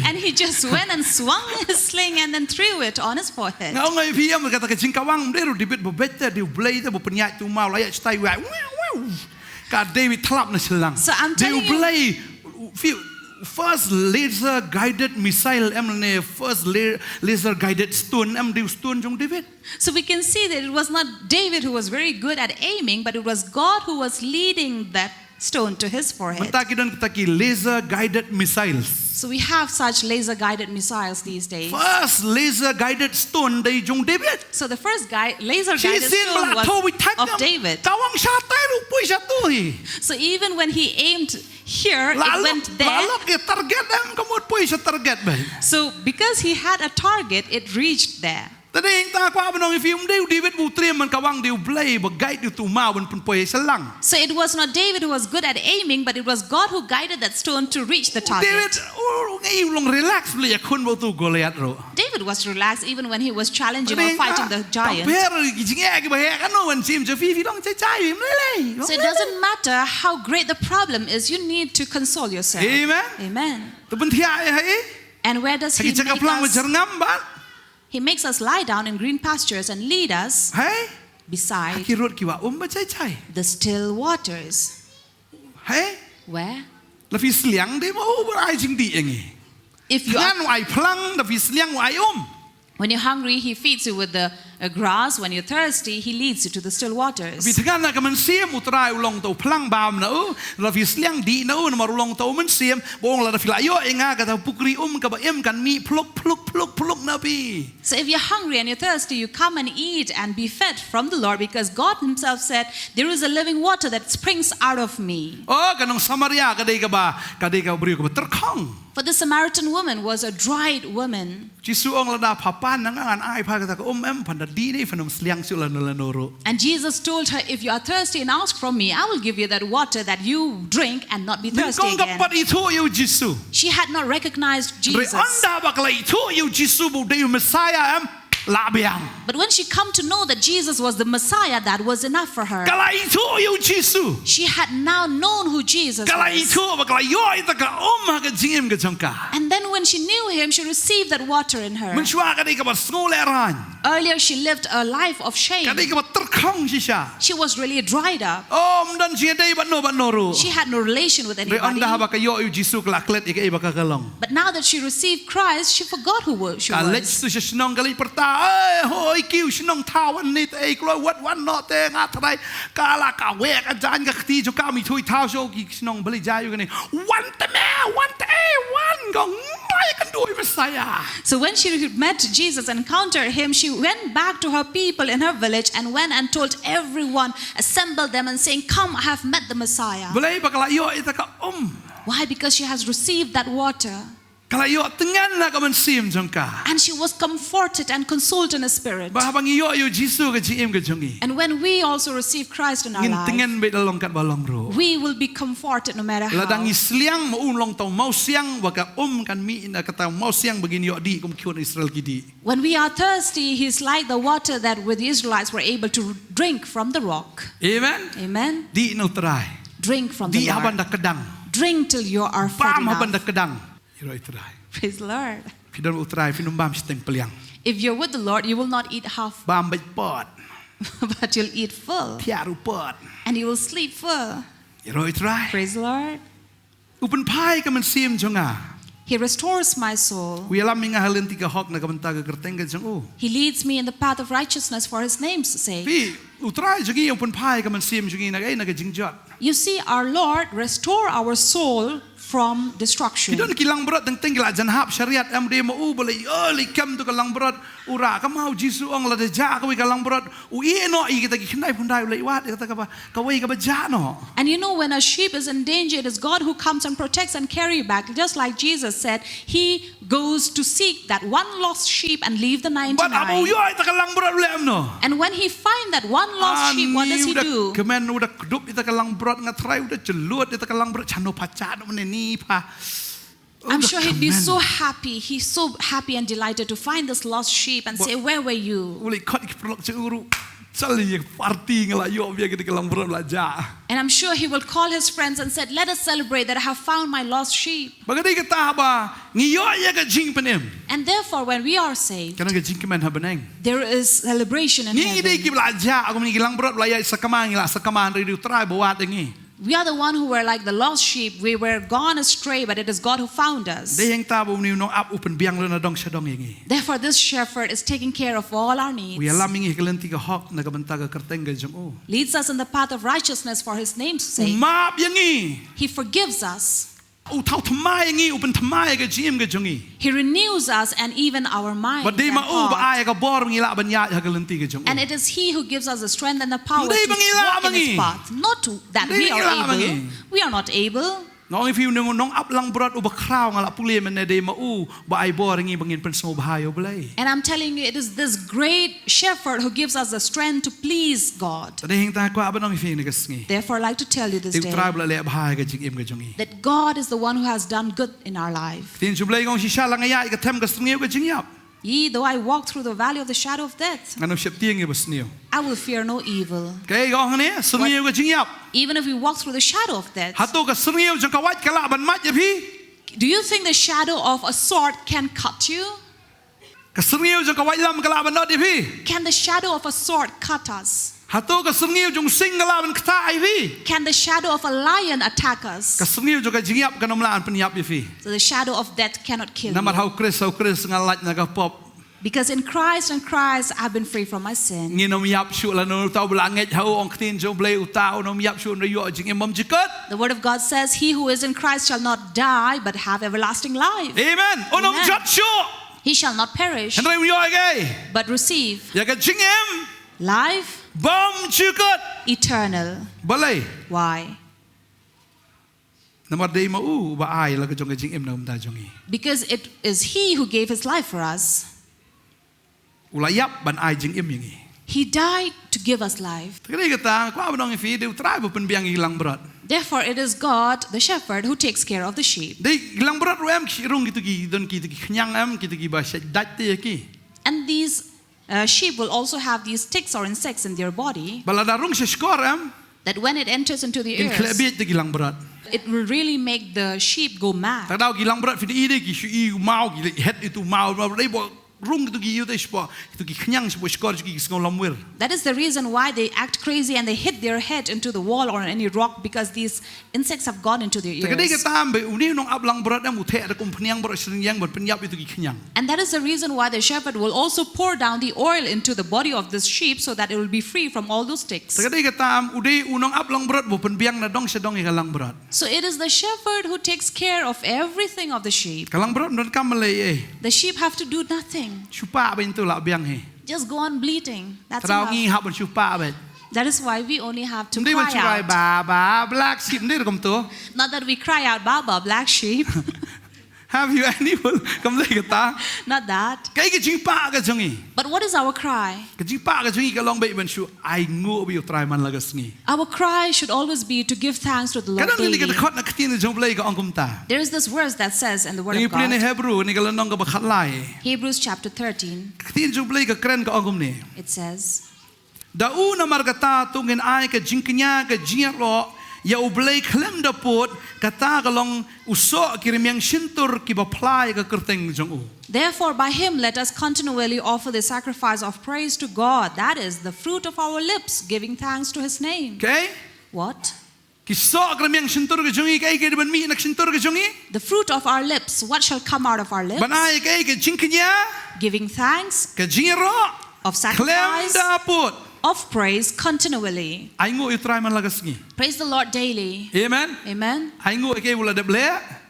And he just went and swung his sling and then threw it on his forehead. เงาไงพี่มันก็ตะกินกะวังได้รู้ดิบิดบ่เบ็ดแต่ดิวเบลย์แต่บ่ปัญญาตัวมาแล้วสไตล์แหวกาเดวิดทลับในฉลัง So I'm ดิว telling เบล you, ย์first laser guided missile เนี่ย first laser guided stone ดิว stone จงเดวิด so we can see that it was not David who was very good at aiming, but it was God who was leading that stone to his มัน forehead. ตะกี้ laser guided missiles So we have such laser guided missiles these days. first laser guided stone ได้จงเดวิด So the first laser ชี guided ซิน stone มาโทวิทัก was of David. กะวังชาไต้รูปุยชาตุย So even when he aimed here, it went lalu there. ke target em kamut puy sa target ba So because he had a target, it reached there. tadi ing ta kwa banong film deu David bu triam man kawang deu play ba guide deu tu ma ban pun puy salang So it was not David who was good at aiming, but it was God who guided that stone to reach the David target. ngai long relax le ya kun bo tu Goliath ro David was relaxed even when he was challenging or fighting the giant. per jinge ki ba he kan no wan sim je fi fi dong chai chai im le So it doesn't matter how great the problem is, you need to console yourself. Amen. Amen. tu ben thia hai And where does he ki chaka make plang us? jarngam ba He makes us lie down in green pastures and lead us hai beside ki rot ki wa ba chai chai the still waters. hai Where? la fi sliang de mo ba ai jing di engi If you are, ngan wai plang da fi sliang wai when you're hungry, he feeds you with the grass. When you're thirsty, he leads you to the still waters. vì thế na cái mình xiêm utrai ulong tàu plang bam nữa là vì sliang đi nữa mà ulong tàu mình xiêm bong là vì lại yo enga cái tàu pukri cái bà em kan mi pluk na bi So if you're hungry and you're thirsty, you come and eat and be fed from the Lord, because God himself said, there is a living water that springs out of me. cái nông Samaria cái đây cái bà brio cái bà terkhong For For the Samaritan woman was a dried woman. จิสุองละดาผาป้านนังอ่านไอพากะตะกอมแอมพันดดีนี่ฟนมสเลียงสุลานุลาโนโร And Jesus told her, if you are thirsty and ask from me, I will give you that water that you drink and not be นึง thirsty กองกับ again. ปัดอีทูยูจิสุ She had not recognized หรือ Jesus. อันดาบักเลยอีทูยูจิสุบุได้ยูเมสไซอาแอมลาเบียง But when she come to know that Jesus was the Messiah, that was enough for her. กะไลอีทูยูจิสุ She had now known who Jesus กะไลอี was. ทูบักเลยย่อยตะกะอมฮะกะจิมกะจังกะ And then when she knew him, she received that water in her. มันชัวกะได้กะบัสงูเลรัน Earlier, she lived a life of กะ shame. ได้กะบัตรข้องชิชา She was really dried up. อมดันเชียได้บันโนรู She had no relation with หรืออัน anybody. ดาบักย่อยยูจิสุกะลักเล็ดอีกไอ้บักกะลอง But now that she received Christ, she forgot who she กะเล็ด was. สุชนองกะลิปรตาเอ้ยโหยกิวชนองท้าวันนี้ไอ้กลัววัดวันนอเตงอาทไรกาลากะเวกอาจารย์กะตีจุกามีทุยท้าโชกิชนองบริจาอยู่กันนี่วันแต่แม่วันแต่วันก็ไม่กันด้วยเมสไซอา So when she met Jesus and encountered him, she went back to her people in her village and went and told everyone, assembled them and saying, come, I have met the Messiah. บเลยบักละย่อยตะกะWhy? Because she has received that water. กะละย่อยตึงันละก็มันซิมจังกะ And she was comforted and consoled in the spirit. บะบังย่อยอยู่จิสุกะจิเอ็มกะจงอี And when we also receive Christ in our งินตึงัน life, เบดลองกันบ่ลองรู้ we will be comforted no matter ละดัง how. อิสเลียงมาอุ้มลงตองเมาเสียงว่ากะกันมีนะกะตองเมาเสียงbeginย่อดีกุมคิวอิสราเอลกิดี When we are thirsty, he's like the water that the Israelites were able to drink from the rock. เอเมน Amen. ดีนุตราย Drink from ดี the อาบัน Lord. ดักกะดัง Drink till you are ป้า fed มาบัน enough. ดักกะดังอีรอยตราย Praise the Lord. พี่ดอนอุตรายพี่นุ่มบามสเต็งเปลียง If you're with the Lord, you will not eat half, บามใบปอด but you'll eat full. ที่อารุปอด And you will sleep full. อีรอยตราย Praise the Lord. อุปนพายก็มันซิมจงอ่ะ He restores my soul. วิลามิงาฮัลเลนติกะฮอกนะกับมันตากะกระเตงกันจังโอ้ He leads me in the path of righteousness for his name's sake. พี่อุตรายจงี้อุปนพายก็มันซิมจงี้นะไอ้นะกะจิงจอด You see, our Lord restore our soul from พี่ destruction. ดอนกิลังบรอดตั้งกิลาจันฮับชริยัตเอ็มเดมาอูบเลยลิคัมตุกลังบรอดอุระก็มาจิสุองละเดจ้าก็วิกลังบรอดอุอีโนอีกตะกิขึ้นได้พุ่นได้เลยวาดตะกะบะก็วิกะบะจ้าโน And you know, when a sheep is in danger, it is God who comes and protects and carry back. Just like Jesus said, he goes to seek that one lost sheep and leave the บัดอาบู 99. ย่อยตะกลังบรอดเลมโน And when he find that one lost sheep, what does he do? คือแม่นอุดะดุบตะกลังบรอดงะไทรอุดะจลวดตะกลังบรอดชะโนพะจาโนมันนี่พา I'm sure he'd be so happy. He's so happy and delighted to find this lost sheep and say, where were you? อุลิคอดอีกปลอกจะอุรุซะเลยปาร์ตี้งะละย่อเวียกะกลังบรอดละจ้า And I'm sure he will call his friends and said, let us celebrate that I have found my lost sheep. บางทีก็ตาบะงิย่อยกะจิงปะเนม And therefore, when we are saved, กันกะจิงกะแม่นฮะบะเนง there is celebration in นี่ได้ heaven. กิบละจ้าก็มันกิลังบรอดละยายสักกะมางละสักกะมานรีดูตรายบ่วาดอย่างงี้ We are the one who were like the lost sheep. We were gone astray, but it is God who found us. ได้ยังตาบ่นิวน้องอับอุปนเบียงเลยนะดองชะดองอย่างงี้ Therefore, this shepherd is taking care of all our วิ needs. ลามิงอีกลันติกะฮอกนะกับมันตากะกระเตงกะจังโอ Leads us in the path of righteousness for his name's อุ sake. มาบอย่างงี้ He forgives us. อุเท่าทำไมอย่างงี้อุปนทำไมกะจิมกะจังงี้ He renews us and even our mind บัดนี้ and มาอูบ่ heart. อายกะบอรงี้ละบัญญาฮะกะลันติกะจังโอ And it is he who gives us the strength and the power Hindi to bangila walk in his bangi. path. Not that we Hindi are bangila bangi. able. We are not able. น้องอีฟิวนึงน้องอับลังบรอดอุบะคราวงะละปุเลมันเดมาอูบ่อายบอรงี้บังเงินเป็นโซบายบ่เลย And I'm telling you, it is this great shepherd who gives us the strength to please God. แต่ได้เห็นตากว่าบ่น้องอีฟิวนี่กะสงี้ Therefore, I like to tell you this ติว day ตรายบ่ละเลบายกะจิงเอ็มกะจังงี้ that God is the one who has done good in our life. ตินจุบเลยกองชิชาลังยาอีกะเทมกะสงี้กะจิงยับ Yea, though I walk through the valley of the shadow of death, งั้นเอาเสียบเตียงอยู่บ่สนิว I will fear no evil. กะไอ้กองนี้สงี้กะจิงยับ Even if we walk through the shadow of death, หาตัวกะสงี้จังกะวัดกะละบันมัดยะพี่ do you think the shadow of a sword can cut you? กะสงี้จังกะวัดลำกะละบันนอดยะพี่ Can the shadow of a sword cut us? หาตัวกะสงี้จงสิงกะละบันกะตายพี่ Can the shadow of a lion attack กะ us? สงี้จังกะจิงยับกะนำลานปัญญับยะพี่ So the shadow of death cannot kill นำมา you. เฮาคริสงะลัดนะกะปอบ Because in Christ and Christ I've been free from my sin. งี้นำยับชุละโนตาบลางเงเฮาองตินจงเบลอุตานำยับชุนรยอจิงเอ็มมจิกด The word of God says, he who is in Christ shall not die but have everlasting life. เอเมนโอนำจัดชุ He shall not perish ฮันไรยอไง but receive อยากกะจิงเอ็ม life บอมจิกด eternal. บ่เลย Why? Namar day mau ba ai la ka jong ka jing em nam ta jong I. Because it is He who gave His life for us. Ulayap ban ai jing em yang I. He died to give us life. Kaya kita kwa ba nong fi de try ba penbiang Langbrot. Therefore, it is God, the shepherd, who takes care of the sheep. De Langbrot ro em rung gitu gi don ki khnyang em gitu gi ba dat te ki. And these sheep will also have these ticks or insects in their body Balada rung se skor em that when it enters into the in ears, klebet de Langbrot. it will really make the sheep go mad. Tak daw Langbrot fi de ki shu I mau gi het itu mau de bo rung gitu gi yu de spa itu gi khnyang spo skor gi ngol lamwer. That is the reason why they act crazy and they hit their head into the wall or any rock, because these insects have gone into their Kaya ears. kita am be uni nong ab Langbrot em uthe de kum phnyang bro sring yang bon penyap itu gi khnyang. And that is the reason why the shepherd will also pour down the oil into the body of this sheep so that it will be free from all those ticks. Kaya kita am udi unong ab Langbrot bo penbiang na dong sedong I ka Langbrot. So it is the shepherd who takes care of everything of the sheep. Ka Langbrot non kam malay The sheep have to do nothing. chupa ba itu la biang he. Just go on bleating. That's Trao enough. ngi hab bon chupa ba. That is why we only have to Ndi bon churai cry out. ba black sheep ndi kom to. Not that we cry out, Baba, black sheep. Have you any kam lay kata. Not that. Kai ki chupa ka jongi. But what is our cry? Ka chupa ka jongi ka long ba ban shu ai ngo bi try man lagas ngi. Our cry should always be to give thanks to the Lord Kadang ni ka daily. khot na ktin jong play ka angkum ta. There is this verse that says in the Word Ni of play ni God, Hebrew ni ka nong ka ba khat lai. Hebrews chapter 13, Ktin jong play ka kren ka angkum ni. it says, Da una margata tungin ai ka jingknya ka jingro ya ublay klem da pot kata kalong uso kirimiang sintur ki baplay ka kerteng jong u. Therefore, by him let us continually offer the sacrifice of praise to God, that is, the fruit of our lips, giving thanks to his name. Okay? What? Ki so kirimiang sintur ka jongi kai ka ban mi nak sintur ka jongi. The fruit of our lips. What shall come out of our lips? Banay kai ka jingknya Giving thanks, ka jingro of klem sacrifice, da pot. of praise continually. Ai ngo itry man lagas ngi. Praise the Lord daily. Amen. Amen. Ai ngo ke bula de ble.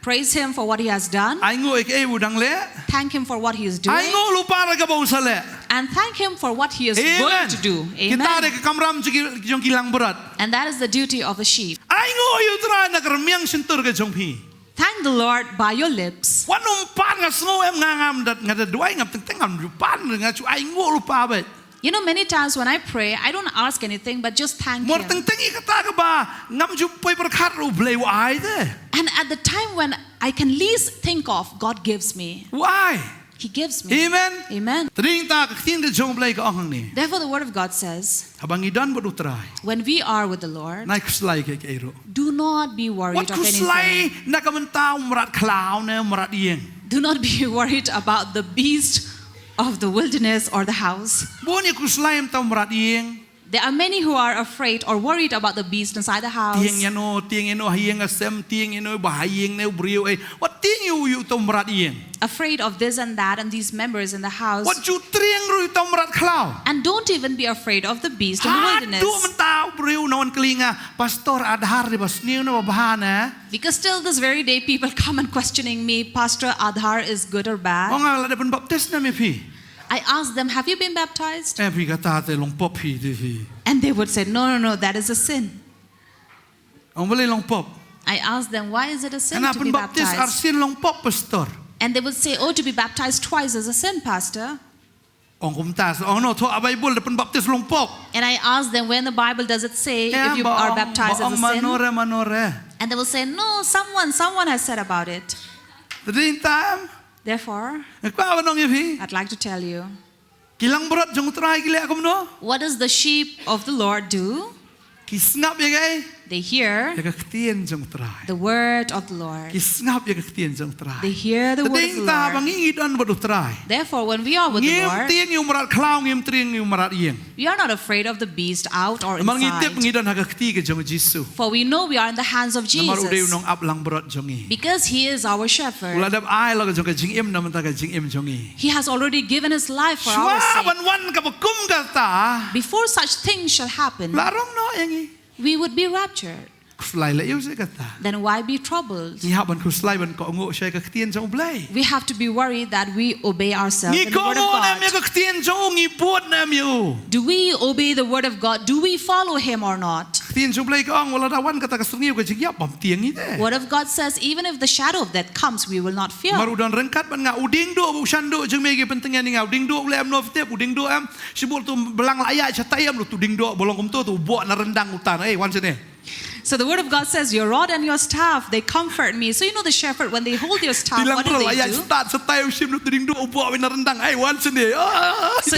Praise him for what he has done. Ai ngo ke budang le. Thank him for what he is doing. Ai ngo lupa ra ka ba usale. And thank him for what he is Amen. going to do. Kita Amen. de kamram jong kilang berat. And that is the duty of a sheep. Ai ngo utry na kirimiang sintur ka jong pi. Thank the Lord by your lips. Wanum pan nga sngo em ngam dat nga duai ngam teng ngam pan nga chu ai ngo lupa ba. You know, many times when I pray, I don't ask anything but just thank Mor him. teng ikata ka ba ngam ju poi berkat ru blei ai de. And at the time when I can least think of, God gives me. Why? He gives me. Amen. Amen. Tring ta ka tin de jong blei ka ang ni. Therefore, the Word of God says, Habang idan bod utray. when we are with the Lord, Nai kuslai ke ero. do not be worried What of anything. kuslai na kamanta umrat klaw na umrat yeng. Do not be worried about the beast of the wilderness or the house. Boni kuslai em ta umrat yeng. There are many who are afraid or worried about the beast inside the house. Tieng yano hayeng asem tieng yano bahayeng ne brio eh. What tieng you ta umrat yeng. Afraid of this and that and these members in the house. What ju trieng ru ta umrat klaw. And don't even be afraid of the beast in the Hadu wilderness. mentau brio nawan kelinga pastor adhar di bas niu na bahana. Because still this very day people come and questioning me, Pastor, Adhar is good or bad. Ong ala pen baptis na mi pi. I asked them, have you been baptized? Eh pi kata te long pop pi di pi. And they would say, no, that is a sin. Ong boleh long pop. I asked them, why is it a sin Ana to pen be baptis baptized? arsin long pop pastor. And they would say, oh, to be baptized twice is a sin, Pastor. Ong kumtas. Ong no to Bible de pen baptis long pop. And I asked them, where in the Bible does it say if you are baptized as a sin? manore. And they will say, no, someone has said about it. Tadin time. Therefore, Kwa nong ipi. I'd like to tell you, Kilang berat jong try gile akum no. what does the sheep of the Lord do? Kisngap ya gai. They hear Ya ketien jong try. the word of the Lord. Kisngap ya ketien jong They try. hear the word of the Tadin ta Lord. bangingid an bodu try. Therefore, when we are with the Ngim Lord, tieng yung marat klaw ngim trieng yung marat yeng. we are not afraid of the beast out or Amang itip inside. ngidan hagakti ke jong Jisu. For we know we are in the hands of Namar uday Jesus. nong ab Langbrot jongi. Because he is our shepherd. Uladap ay lo jong ka jing im naman ta ka jing im jongi. He has already given his life for our Shwa sake. wan ka bakum ka ta. Before such things shall happen, Larong no yangi. we would be raptured. Kuslai la yêu se kata. then why be troubled? Ni haban kuslai ban ko ngo she ka ktien jong blai. We have to be worried that we obey ourselves Ni in the ko word of ngo na me God. ka ktien jong ni buat na me. Do we obey the word of God? Do we follow him or not? Ktien jong blai ko ang wala dawan kata ka sngiu ka jigyap bam tiang ni de. Word of God says, even if the shadow of death comes, we will not fear. Marudan rengkat ban nga uding do bu sando jeng me ge pentingnya ni nga uding do le am no te uding do am sibul tu belang la ya chatai am lu tu ding do bolong kum tu buat na rendang utan wan sene. So the word of God says, your rod and your staff, they comfort me. So you know the shepherd, when they hold your staff, Dilang what do beral they ayat do? start setai sim lu tu ding do buat na rendang wan sene. So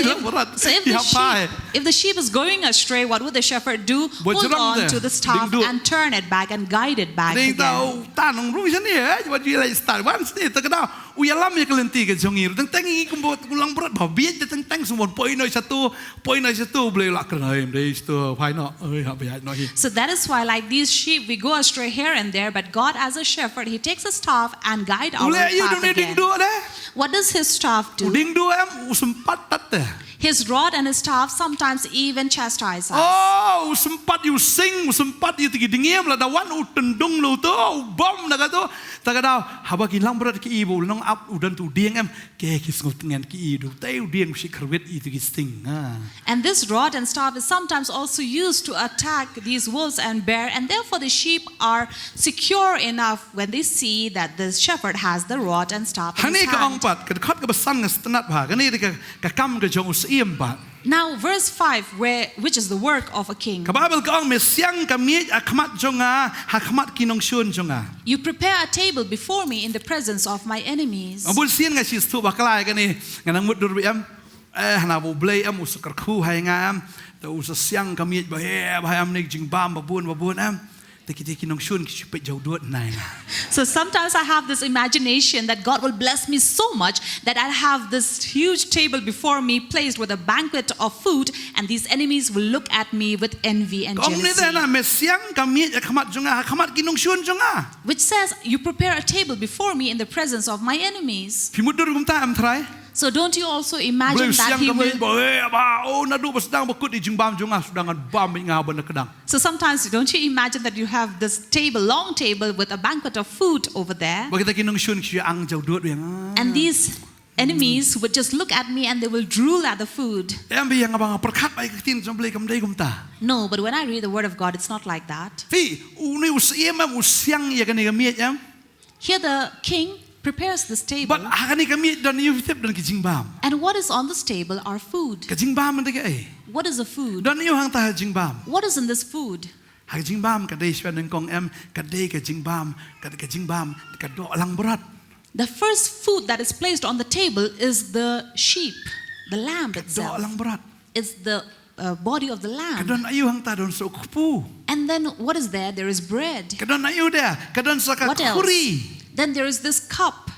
if the sheep is going astray, what would the shepherd do? Hold on to the staff and turn it back and guide it back Ding again. tau tanong ru sene what you like start wan sene ta kada uyalam ya kelenti ke jongir teng teng i kumbot ulang berat babiet teng teng semua poin noi satu boleh lak kena em dei sto phai no oi ha bai no hi. So that is why, like these sheep, we go astray here and there, but God as a shepherd, he takes a staff and guide our Ule you path do ding again. do de What does his staff do? ding do em sempat tat de. His rod and his staff sometimes even chastise us. Oh, sempat you sing, sempat you tigi dingiem la dawan u tendung lu tu bom na ka tu. Ta ka dau haba ki lang berat ki ibu nong up udan tu ding em ke kis ngot ngan ki idu teu ding si kerwet i tigi sting. And this rod and staff is sometimes also used to attack these wolves and bear, and therefore the sheep are secure enough when they see that the shepherd has the rod and staff in Hani his ka ong hand. pat ka khot ka basan ngas tanat ba ka ni ka kam ka jong usiem ba. Now verse 5, which is the work of a king. Ka Bible ka ong me siang ka mi akmat jonga hakmat kinong shun jonga. You prepare a table before me in the presence of my enemies. Abul sien nga sis tu ba klai ka ni nganang mut dur em hana bu blai em usakar khu hai nga am ta us siang ka mi ba he am nik jing bam babun am tiki kinong shun ki pet jau duat nai. So sometimes I have this imagination that God will bless me so much that I'll have this huge table before me placed with a banquet of food, and these enemies will look at me with envy and Ong ni jealousy. na me siang ka mi akmat jonga hakmat kinong shun jonga. Which says, you prepare a table before me in the presence of my enemies. Pi mut dur gum ta am try. So don't you also imagine Blai that siang he ka mi will... ba ba oh na du ba sedang ba kut di jing bam jonga sedangan bam nga ban na kedang. So sometimes don't you imagine that you have this table, long table with a banquet of food over there, Ba kita kinong shun ki ang jau duat yang. and these enemies would just look at me and they will drool at the food. Em bi yang abang perkat ba kitin jom blai kam dei gum ta. No, but when I read the word of God, it's not like that. Fi uni usiem am usiang ya kan ni kami am. Here the king prepares this table, But akani kami dan you tip dan kijing bam. and what is on this table are food. Kijing bam ndeke ai. What is the food? Dan you hang ta jing bam. What is in this food? Ha jing bam ka dei swan nang kong em ka dei ka jing bam ka jing bam ka do lang berat. The first food that is placed on the table is the sheep, the lamb Do itself. lang berat. It's the body of the Ka lamb. don ayu hang ta don so kupu. And then what is there? There is bread. Ka don ayu dia. Ka don sa ka What else? kuri. Then there is this cup.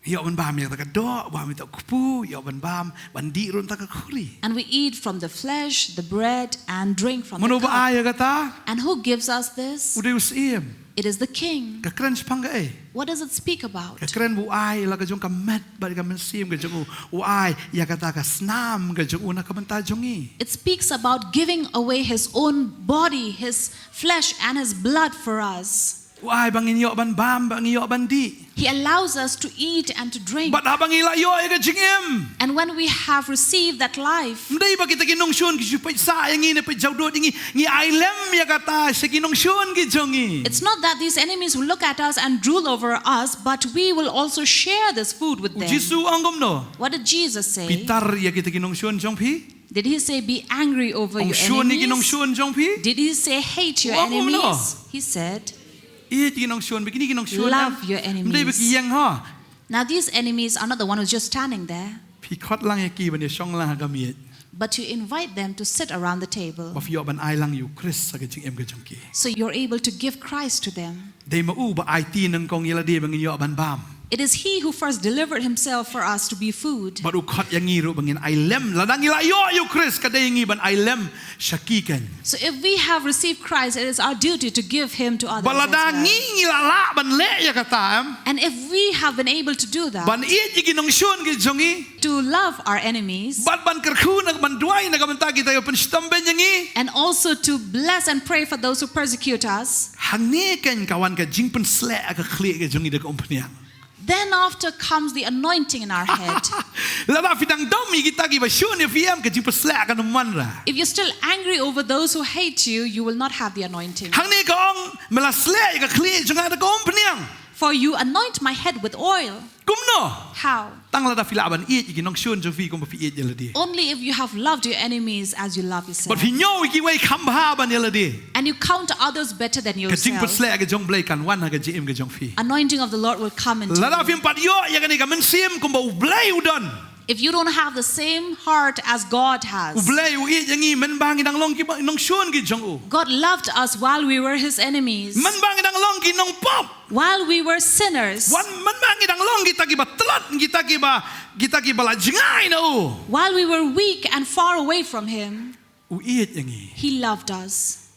Yo ban bam ya ta ka do bam ta kupu yo ban bam ban di ron ta ka kuri. And we eat from the flesh, the bread, and drink from the Mano ba cup. ay kata? And who gives us this? Udah usiem. It is the king. Ka kren spang ai. What does it speak about? Ka kren bu ai la ka jong ka met ba ka men sim ka jong u ai ya kata ka snam ka jong una ka banta jongi. It speaks about giving away his own body, his flesh, and his blood for us. U ai bangin yo ban bam bangin yo ban di. He allows us to eat and to drink. But habang ila yo ay ka jingem. And when we have received that life, Mday ba kita kinong shun ki supay sa yang ini pa jawdo dingi ngi ai lem ya kata sa kinong shun ki jongi. it's not that these enemies will look at us and drool over us, but we will also share this food with them. Jisu anggom no. What did Jesus say? Pitar ya kita kinong shun jong pi. Did he say be angry over Ong your shun ni kinong enemies? shun jong pi. Did he say hate your Wag mo no. enemies? He said, Iya kinong shun bikini kinong shun. love your enemies. Mday ba kiyang ha. now these enemies are not the one who's just standing there, Pi khot lang ya ki ban ya shong lang ha kami. but you invite them to sit around the table. Ba yo ban ai lang yu Chris sa ka jing em ka jong ki. So you're able to give Christ to them. Dei ma u ba ai ti nang kong yela de bangin yo ban bam. It is He who first delivered Himself for us to be food. But ukhat yangi ro bangin I lem ladang ila yo you Chris kadai yangi ban I lem shakiken. So if we have received Christ, it is our duty to give Him to others. Baladang ngi ila la ban le ya kata And if we have been able to do that, ban iet yigi nong shun gi jongi to love our enemies, ban kerku nag ban duai nag ban kita yo pen stamben yangi and also to bless and pray for those who persecute us, hangne ken kawan ka jing pen sle ka khli ka jongi de kompnia. then after comes the anointing in our head. Lada fitang domi kita gi ba shun if yam ka jing pen sle ka man ra. If you're still angry over those who hate you, you will not have the anointing. Hangne ka ong mela sle ka khli jonga de kompnia. For you anoint my head with oil. Kumno. How? Tang lada filaban iet yigi nong shun jo fi kom fi iet yeladi. Only if you have loved your enemies as you love yourself. But fi nyo yigi wei khamba ban yeladi. And you count others better than Ka jing pen yourself. sle ka jong blai kan wan ha ka jim ka jong fi. Anointing of the Lord will come into Lada you. fi pat yo ya ka ni ka men sim kom ba blai udon. If you don't have the same heart as God has. Blai u iet yangi men bang idang long ki nong shun gi jong u. God loved us while we were His enemies. Man bang idang long ki nong pop. While we were sinners. Wan man bang idang long kita ki ba telat kita ki ba la jingai na u. While we were weak and far away from Him, U iet yangi. He loved us.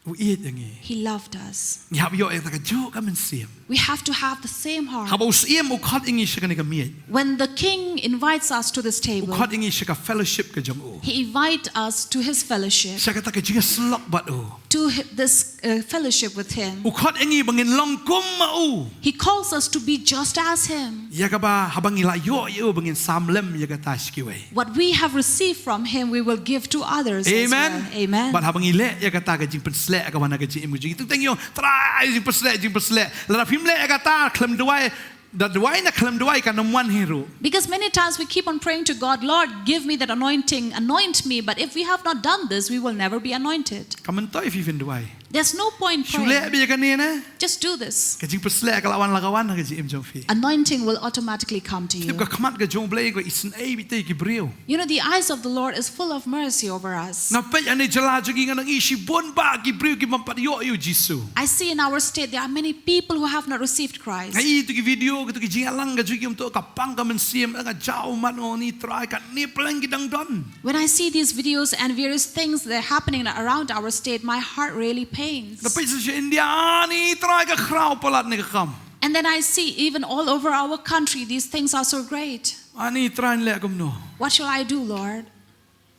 U iet yangi. He loved us. Ngap yo ya ka jo ka men sim. We have to have the same heart. Ha ba usiem u khat ingi shika ni ka miet. When the King invites us to this U table, khat ingi shika fellowship ka jong u. He invites us to His fellowship, Shaka ta ka jinga slok bat u. to this fellowship with Him. U khat ingi bangin long kum ma u. He calls us to be just as Him. Ya ka ba habang ila yo bangin samlem ya ka ta shiki wei. What we have received from Him, we will give to others as Amen. well. Amen. But habang ile ya ka ta ka jing pen sle ka wana ka jing mu jing tu teng yo try jing pen sle la phim le ka ta klem duai da duai na klem duai ka nom wan hero. Because many times we keep on praying to God, Lord, give me that anointing, anoint me. But if we have not done this, we will never be anointed. Kamen to if even duai. There's no point Shule praying. bi ka ni na Just do this. ka jing pen sle ka lawan la ka wan ka jing jong fi. Anointing will automatically come to Tip you. ka khamat ka jong blai ko isen ei bi te ki brio. You know, the eyes of the Lord is full of mercy over us. Na pe ane jala jogi nga nang isi bon ba ki brio ki mampat yo jisu. I see in our state there are many people who have not received Christ. Ai tu ki video ki tu ki jing alang ka jogi to ka pang ka men sim ka jao man o ni try ka ni plan ki dang don. When I see these videos and various things that are happening around our state, my heart really pains. Na pe sa India ni try ka khrau palat ni ka kam. And then I see even all over our country, these things are so great. Ani try le kum no. What shall I do, Lord?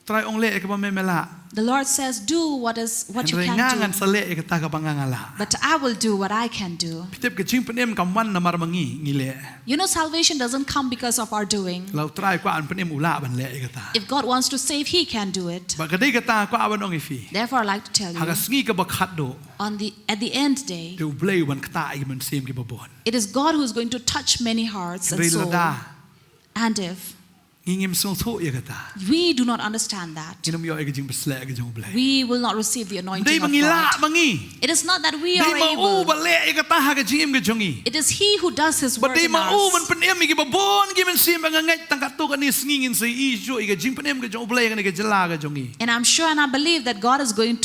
Try ong le ka ba memela. The Lord says, do what you can Ngangan do. sa le ka ta ka pangangala. But I will do what I can do. Pitep ka jing penem kam wan na marmangi ngile. You know, salvation doesn't come because of our doing. Lau try ko an penem ula ban le ka ta. If God wants to save, He can do it. Ba ka dei ka ta ko awan ong ifi. Therefore, I like to tell Ha ka you, sngi ka ba khat do. at the end day, Tu blai wan ka ta ai man sim ki ba bon. it is God who is going to touch many hearts and Rei souls. lada. And if Ngingim song tho ya ka ta. we do not understand that, Inum yo ai ka jing besle ka jong blai. we will not receive the Dei anointing of mangila God. mangi. It is not that we Dei are ma u ba able. le ka ta ha ka jing ka jongi. It is He who does His But work they in ma u man us. penem ki ba bon ki man sim ba ngai tang ka to ka ni sningin sa i jo i ka jing penem ka jong blai ka ni ka jala ka jongi. And I'm sure and I believe that God is going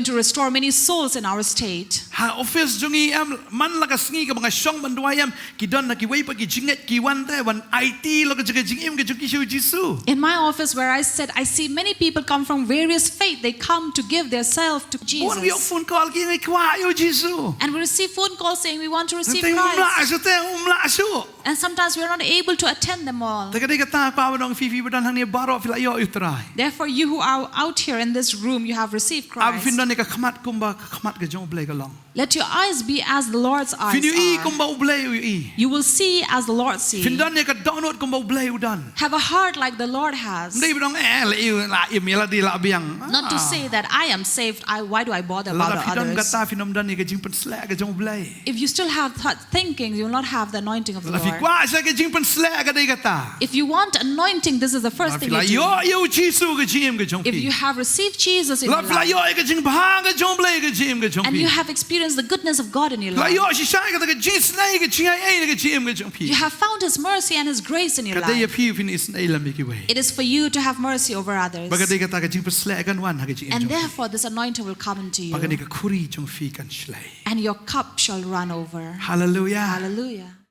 to restore many souls in our state. Ha office jongi am man la ka sngi ka mga shong ban duayam ki don na ki wei pa ki jinget ki wan te wan IT lo ka jing im ka jongi shu jisu. In my office where I sit, I see many people come from various faiths. They come to give their self to Bon wi Jesus. phone call ki ngai kwa yo jisu. And we receive phone calls saying we want to receive Teng Christ. umla asu te umla asu. And sometimes we are not able to attend them all. Ta ka dei ka ta pa wa dong fi dan hang ni baro fi la yo utrai. Therefore, you who are out here in this room, you have received Ab fin Christ. don ni ka khamat kumba ka khamat ka jong blai ka long. Let your eyes be as the Lord's eyes Fin yu i are. kumba u blai u i. You will see as the Lord Fin sees. don ni ka download kumba u blai u dan. Have a heart like the Lord has. Dei dong la iu la email di la biang. Not to say that I am saved, why do I bother La about ka fi don others? ka ta fi nom don ni ka jing pen sla ka jong blai. If you still have that thinking, you will not have the anointing of the La fi Qua sa cái chính phân slẹ cái đây cái ta. If you want anointing, this is the first thing you Là do. yo yêu Giêsu cái chim cái trong If phi. you have received Jesus in Là your là life, yo cái chính ba cái trong play cái chim cái trong and phi. you have experienced the goodness of God in your Là life, yo chỉ sai cái chính slay cái chim ai cái chim cái trong phi. you have found His mercy and His grace in your Cái đây life. phi phi is nay làm cái way. It is for you to have mercy over others. Baga đây cái ta cái chính phân slẹ cái one cái chim. And therefore, this anointing will come into Baga đây you, cái khuri trong phi kan slay. and your cup shall run over. Hallelujah. Hallelujah.